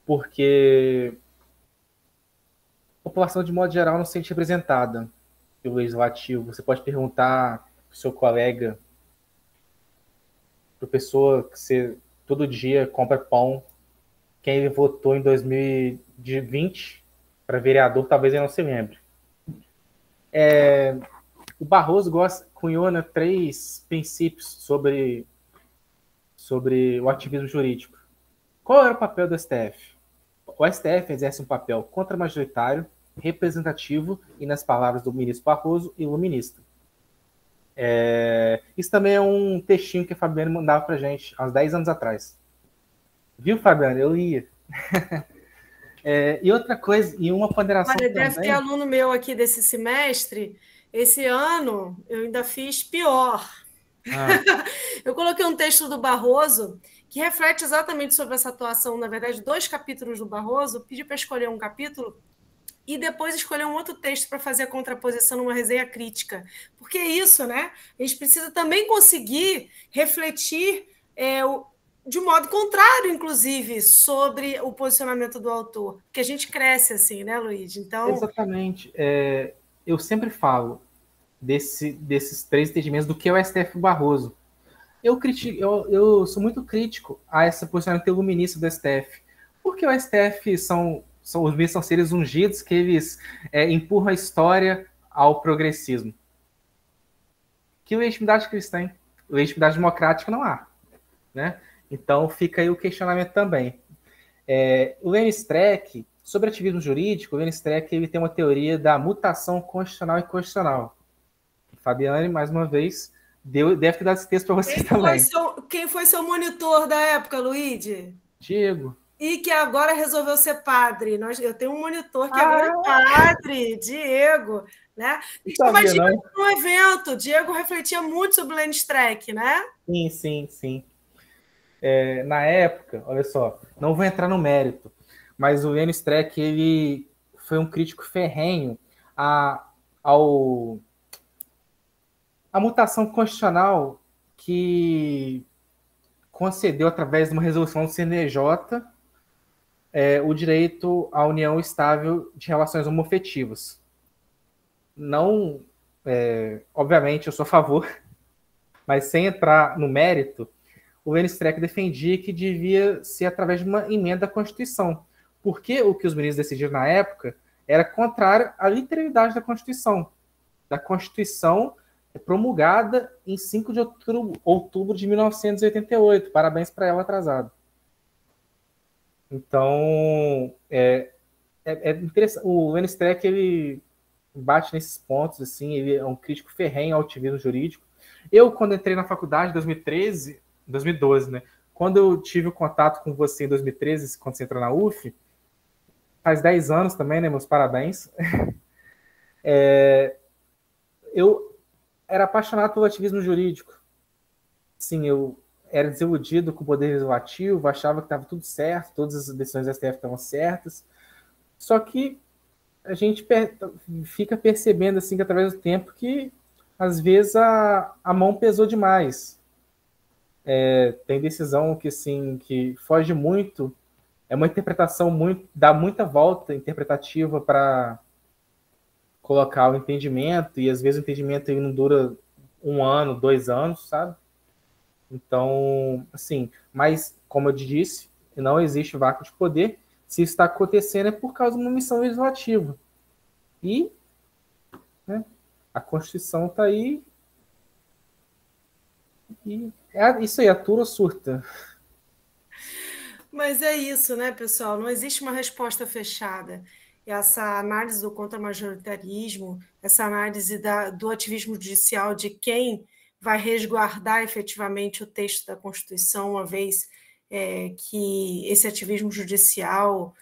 porque a população, de modo geral, não se sente representada pelo legislativo. Você pode perguntar para o seu colega, para a pessoa que você todo dia compra pão, quem ele votou em 2020 para vereador, talvez ele não se lembre. O Barroso cunhou 3 princípios sobre o ativismo jurídico. Qual era o papel do STF? O STF exerce um papel contramajoritário, representativo e, nas palavras do ministro Barroso, iluminista. Isso também é um textinho que a Fabiane mandava para a gente há uns 10 anos atrás. Viu, Fabiane? Eu lia. E outra coisa, e uma ponderação Olha, também... deve ter aluno meu aqui desse semestre. Esse ano eu ainda fiz pior. Eu coloquei um texto do Barroso que reflete exatamente sobre essa atuação, na verdade, 2 capítulos do Barroso. Pedi para escolher um capítulo e depois escolher um outro texto para fazer a contraposição numa resenha crítica. Porque é isso, né? A gente precisa também conseguir refletir de modo contrário, inclusive, sobre o posicionamento do autor. Porque a gente cresce assim, né, Luiz? Então... Exatamente. Eu sempre falo desses 3 entendimentos do que é o STF Barroso. Eu sou muito crítico a esse posicionamento iluminista do STF. Porque o STF os ministros são seres ungidos que eles empurram a história ao progressismo. Que legitimidade cristã, hein? Legitimidade democrática não há. Né? Então fica aí o questionamento também. O Lenny Streck, sobre ativismo jurídico, o Lenny Streck ele tem uma teoria da mutação constitucional e constitucional. Fabiane, mais uma vez, deve ter dado esse texto para vocês também. Quem foi seu monitor da época, Luigi? Diego. E que agora resolveu ser padre. Eu tenho um monitor que agora é padre, Diego. Né? Imagina no evento, Diego refletia muito sobre o Lenny Streck, né? Sim. Na época, olha só, não vou entrar no mérito, mas o Lenny Streck ele foi um crítico ferrenho à mutação constitucional que concedeu, através de uma resolução do CNJ, o direito à união estável de relações homoafetivas. Não, obviamente, eu sou a favor, mas sem entrar no mérito, o Lenny Streck defendia que devia ser através de uma emenda à Constituição, porque o que os ministros decidiram na época era contrário à literalidade da Constituição promulgada em 5 de outubro de 1988. Parabéns para ela atrasado. Então, é interessante. O Lenny Streck, ele bate nesses pontos, assim, ele é um crítico ferrenho ao ativismo jurídico. Eu, quando entrei na faculdade em 2012, né? Quando eu tive o contato com você em 2013, quando você entrou na UF, faz 10 anos também, né? Meus parabéns. Eu era apaixonado pelo ativismo jurídico. Sim, eu era desiludido com o poder legislativo, achava que estava tudo certo, todas as decisões da STF estavam certas. Só que a gente fica percebendo, assim, que através do tempo, que às vezes a mão pesou demais. Tem decisão que, assim, que foge muito, é uma interpretação dá muita volta interpretativa para colocar o entendimento, e às vezes o entendimento aí não dura 1 ano, 2 anos, sabe? Então, assim, mas, como eu disse, não existe vácuo de poder. Se isso está acontecendo é por causa de uma missão legislativa. E, né, a Constituição está aí. E isso aí, atura ou surta. Mas é isso, né, pessoal? Não existe uma resposta fechada. Essa análise do contra-majoritarismo, essa análise do ativismo judicial de quem vai resguardar efetivamente o texto da Constituição, uma vez que esse ativismo judicial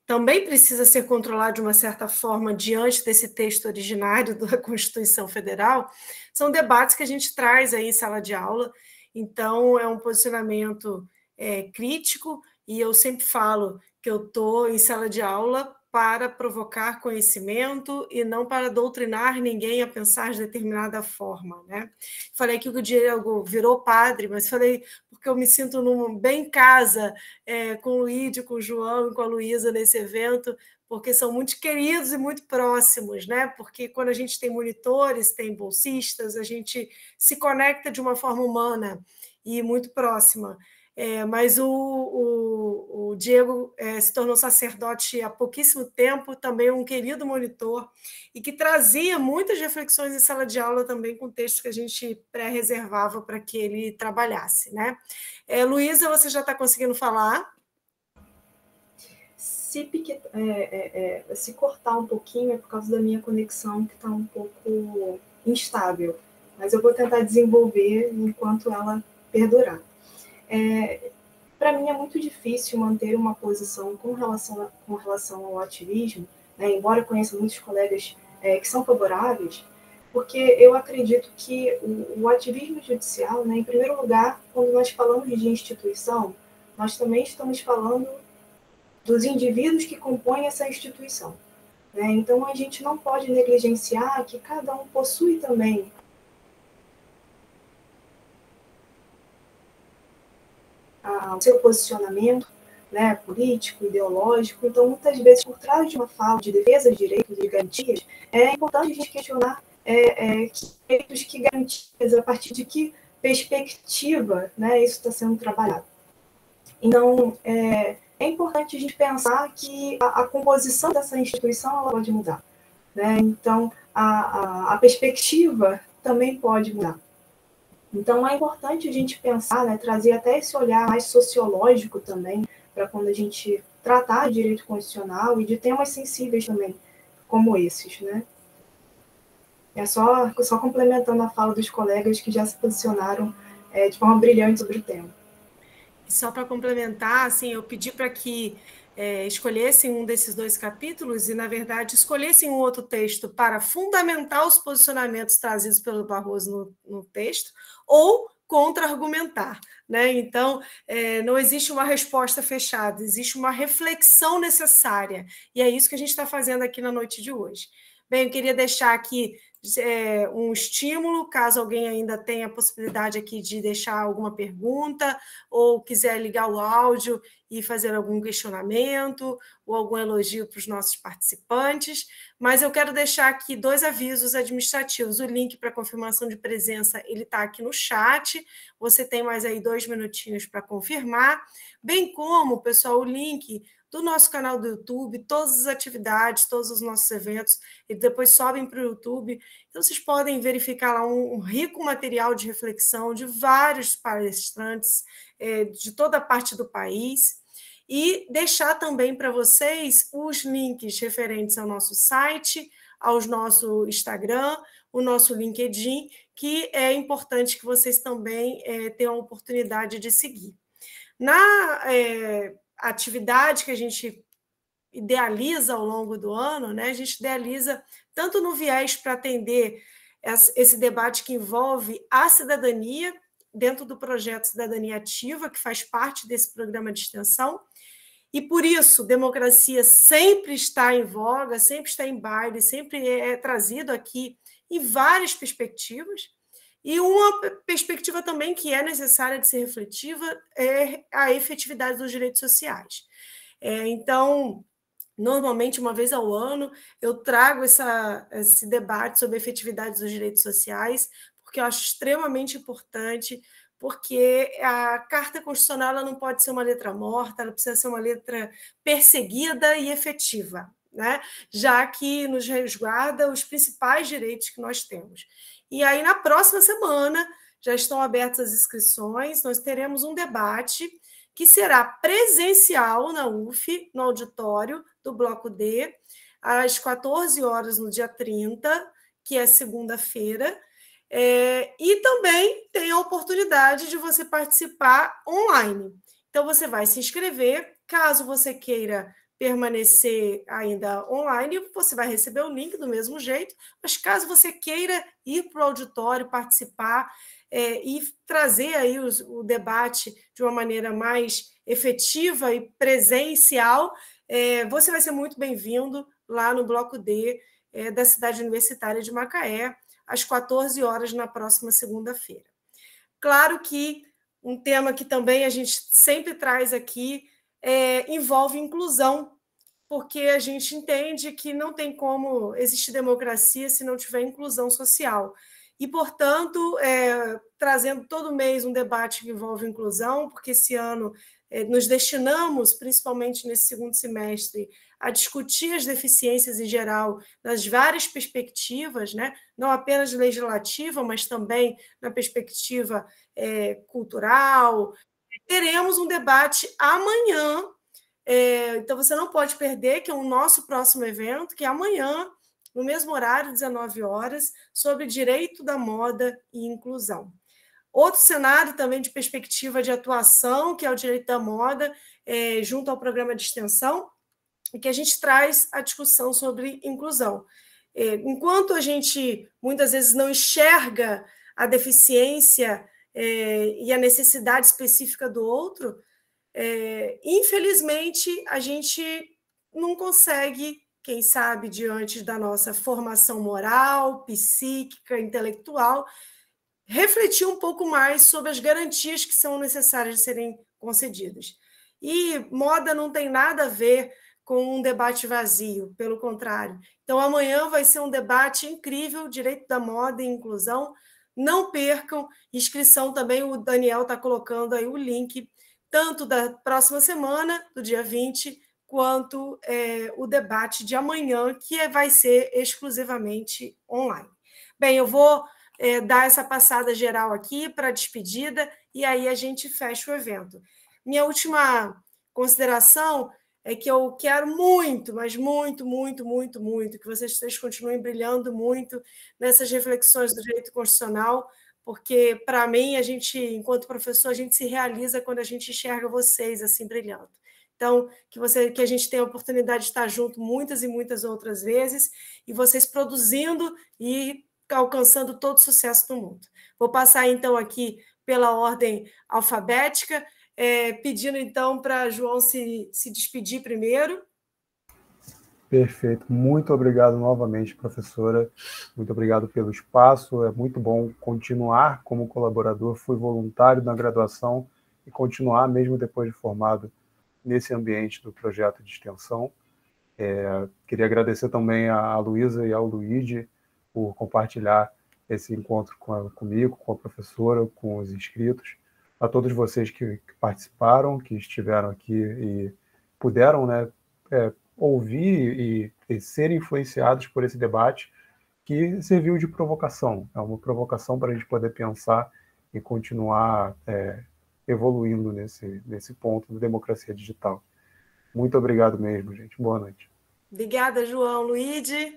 também precisa ser controlado de uma certa forma diante desse texto originário da Constituição Federal, são debates que a gente traz aí em sala de aula. Então, é um posicionamento crítico, e eu sempre falo que eu estou em sala de aula para provocar conhecimento e não para doutrinar ninguém a pensar de determinada forma, né? Falei que o Diego virou padre, mas falei porque eu me sinto bem em casa com o Luíde, com o João e com a Luísa nesse evento, porque são muito queridos e muito próximos, né? Porque quando a gente tem monitores, tem bolsistas, a gente se conecta de uma forma humana e muito próxima. Mas o Diego se tornou sacerdote há pouquíssimo tempo, também um querido monitor, e que trazia muitas reflexões em sala de aula também com textos que a gente pré-reservava para que ele trabalhasse, né? Luísa, você já está conseguindo falar? Se cortar um pouquinho é por causa da minha conexão, que está um pouco instável, mas eu vou tentar desenvolver enquanto ela perdurar. Para mim é muito difícil manter uma posição com relação ao ativismo, né, embora eu conheça muitos colegas que são favoráveis, porque eu acredito que o ativismo judicial, né, em primeiro lugar, quando nós falamos de instituição, nós também estamos falando dos indivíduos que compõem essa instituição, né? Então, a gente não pode negligenciar que cada um possui também o seu posicionamento, né, político, ideológico. Então, muitas vezes, por trás de uma fala de defesa de direitos e de garantias, é importante a gente questionar que direitos, que garantias, a partir de que perspectiva, né, isso está sendo trabalhado. Então, é importante a gente pensar que a composição dessa instituição ela pode mudar, né? Então, a perspectiva também pode mudar. Então, é importante a gente pensar, né, trazer até esse olhar mais sociológico também, para quando a gente tratar de direito constitucional e de temas sensíveis também, como esses, né? É só complementando a fala dos colegas que já se posicionaram de forma brilhante sobre o tema. E só para complementar, assim, eu pedi para que escolhessem um desses 2 capítulos e, na verdade, escolhessem um outro texto para fundamentar os posicionamentos trazidos pelo Barroso no texto ou contra-argumentar, né? Então, não existe uma resposta fechada, existe uma reflexão necessária, e é isso que a gente está fazendo aqui na noite de hoje. Bem, eu queria deixar aqui um estímulo, caso alguém ainda tenha a possibilidade aqui de deixar alguma pergunta ou quiser ligar o áudio e fazer algum questionamento ou algum elogio para os nossos participantes, mas eu quero deixar aqui 2 avisos administrativos. O link para confirmação de presença ele está aqui no chat, você tem mais aí 2 minutinhos para confirmar, bem como, pessoal, o link do nosso canal do YouTube, todas as atividades, todos os nossos eventos, e depois sobem para o YouTube. Então, vocês podem verificar lá um rico material de reflexão de vários palestrantes de toda a parte do país. e deixar também para vocês os links referentes ao nosso site, ao nosso Instagram, o nosso LinkedIn, que é importante que vocês também tenham a oportunidade de seguir. Na atividade que a gente idealiza ao longo do ano, né, a gente idealiza tanto no viés para atender esse debate que envolve a cidadania, dentro do projeto Cidadania Ativa, que faz parte desse programa de extensão, e por isso democracia sempre está em voga, sempre está em baile, sempre é trazido aqui em várias perspectivas, e uma perspectiva também que é necessária de ser refletiva é a efetividade dos direitos sociais. Então, normalmente, uma vez ao ano, eu trago esse debate sobre a efetividade dos direitos sociais, porque eu acho extremamente importante, porque a Carta Constitucional ela não pode ser uma letra morta, ela precisa ser uma letra perseguida e efetiva, né? Já que nos resguarda os principais direitos que nós temos. E aí, na próxima semana, já estão abertas as inscrições, nós teremos um debate que será presencial na UF, no auditório do Bloco D, às 14 horas no dia 30, que é segunda-feira, e também tem a oportunidade de você participar online. Então, você vai se inscrever, caso você queira permanecer ainda online, você vai receber o link do mesmo jeito, mas caso você queira ir para o auditório, participar, e trazer aí o debate de uma maneira mais efetiva e presencial, você vai ser muito bem-vindo lá no Bloco D da cidade universitária de Macaé, às 14 horas na próxima segunda-feira. Claro que um tema que também a gente sempre traz aqui envolve inclusão, porque a gente entende que não tem como existir democracia se não tiver inclusão social. E, portanto, trazendo todo mês um debate que envolve inclusão, porque esse ano nos destinamos, principalmente nesse segundo semestre, a discutir as deficiências em geral, nas várias perspectivas, né? Não apenas legislativa, mas também na perspectiva cultural. Teremos um debate amanhã, então você não pode perder, que é o nosso próximo evento, que é amanhã, no mesmo horário, 19 horas, sobre direito da moda e inclusão. Outro cenário também de perspectiva de atuação, que é o direito da moda, junto ao programa de extensão, e que a gente traz a discussão sobre inclusão. Enquanto a gente, muitas vezes, não enxerga a deficiência e a necessidade específica do outro, infelizmente, a gente não consegue, quem sabe, diante da nossa formação moral, psíquica, intelectual, refletir um pouco mais sobre as garantias que são necessárias de serem concedidas. E moda não tem nada a ver com um debate vazio, pelo contrário. Então, amanhã vai ser um debate incrível, direito da moda e inclusão. Não percam, inscrição também, o Daniel está colocando aí o link, tanto da próxima semana, do dia 20, quanto o debate de amanhã, que vai ser exclusivamente online. Bem, eu vou dar essa passada geral aqui para a despedida, e aí a gente fecha o evento. Minha última consideração é que eu quero muito, mas muito, muito, muito, muito, que vocês continuem brilhando muito nessas reflexões do direito constitucional, porque, para mim, a gente, enquanto professor, a gente se realiza quando a gente enxerga vocês assim brilhando. Então, que a gente tenha a oportunidade de estar junto muitas e muitas outras vezes, e vocês produzindo e alcançando todo o sucesso do mundo. Vou passar, então, aqui pela ordem alfabética, pedindo, então, para João se despedir primeiro. Perfeito. Muito obrigado novamente, professora. Muito obrigado pelo espaço. É muito bom continuar como colaborador. Fui voluntário na graduação e continuar, mesmo depois de formado, nesse ambiente do projeto de extensão. Queria agradecer também a Luísa e ao Luigi por compartilhar esse encontro comigo, com a professora, com os inscritos. A todos vocês que participaram, que estiveram aqui e puderam, né, ouvir e ser influenciados por esse debate que serviu de provocação. É uma provocação para a gente poder pensar e continuar evoluindo nesse ponto da democracia digital. Muito obrigado mesmo, gente. Boa noite. Obrigada, João. Luíde?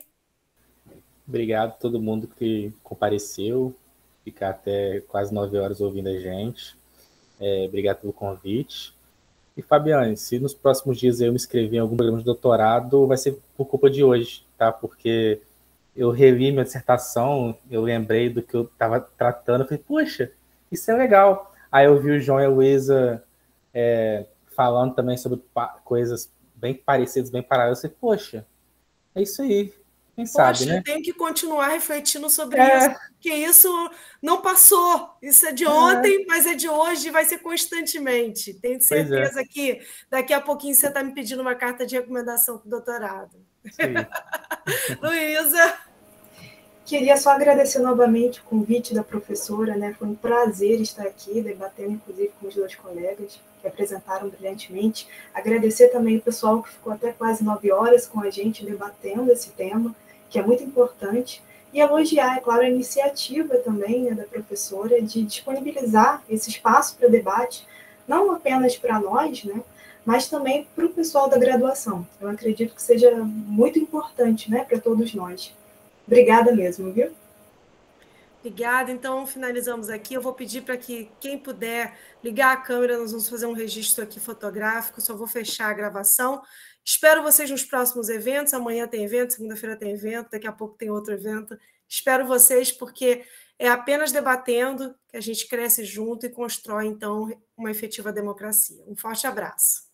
Obrigado a todo mundo que compareceu, ficar até quase 9 horas ouvindo a gente. Obrigado pelo convite. E, Fabiane, se nos próximos dias eu me inscrever em algum programa de doutorado, vai ser por culpa de hoje, tá? Porque eu revi minha dissertação, eu lembrei do que eu estava tratando, eu falei, poxa, isso é legal. Aí eu vi o João e a Luísa falando também sobre coisas bem parecidas, bem paralelas, eu falei, poxa, é isso aí. Quem sabe, né? Eu tenho que continuar refletindo sobre isso, porque isso não passou. Isso é de ontem, mas é de hoje e vai ser constantemente. Tenho certeza que daqui a pouquinho você está me pedindo uma carta de recomendação para o doutorado. Luísa? Queria só agradecer novamente o convite da professora, né? Foi um prazer estar aqui, debatendo, inclusive, com os 2 colegas que apresentaram brilhantemente. Agradecer também o pessoal que ficou até quase 9 horas com a gente debatendo esse tema, que é muito importante. E elogiar, é claro, a iniciativa também, né, da professora de disponibilizar esse espaço para debate, não apenas para nós, né, mas também para o pessoal da graduação. Eu acredito que seja muito importante, né, para todos nós. Obrigada mesmo, viu? Obrigada. Então, finalizamos aqui. Eu vou pedir para que quem puder ligar a câmera, nós vamos fazer um registro aqui fotográfico, só vou fechar a gravação. Espero vocês nos próximos eventos. Amanhã tem evento, segunda-feira tem evento, daqui a pouco tem outro evento. Espero vocês, porque é apenas debatendo que a gente cresce junto e constrói, então, uma efetiva democracia. Um forte abraço.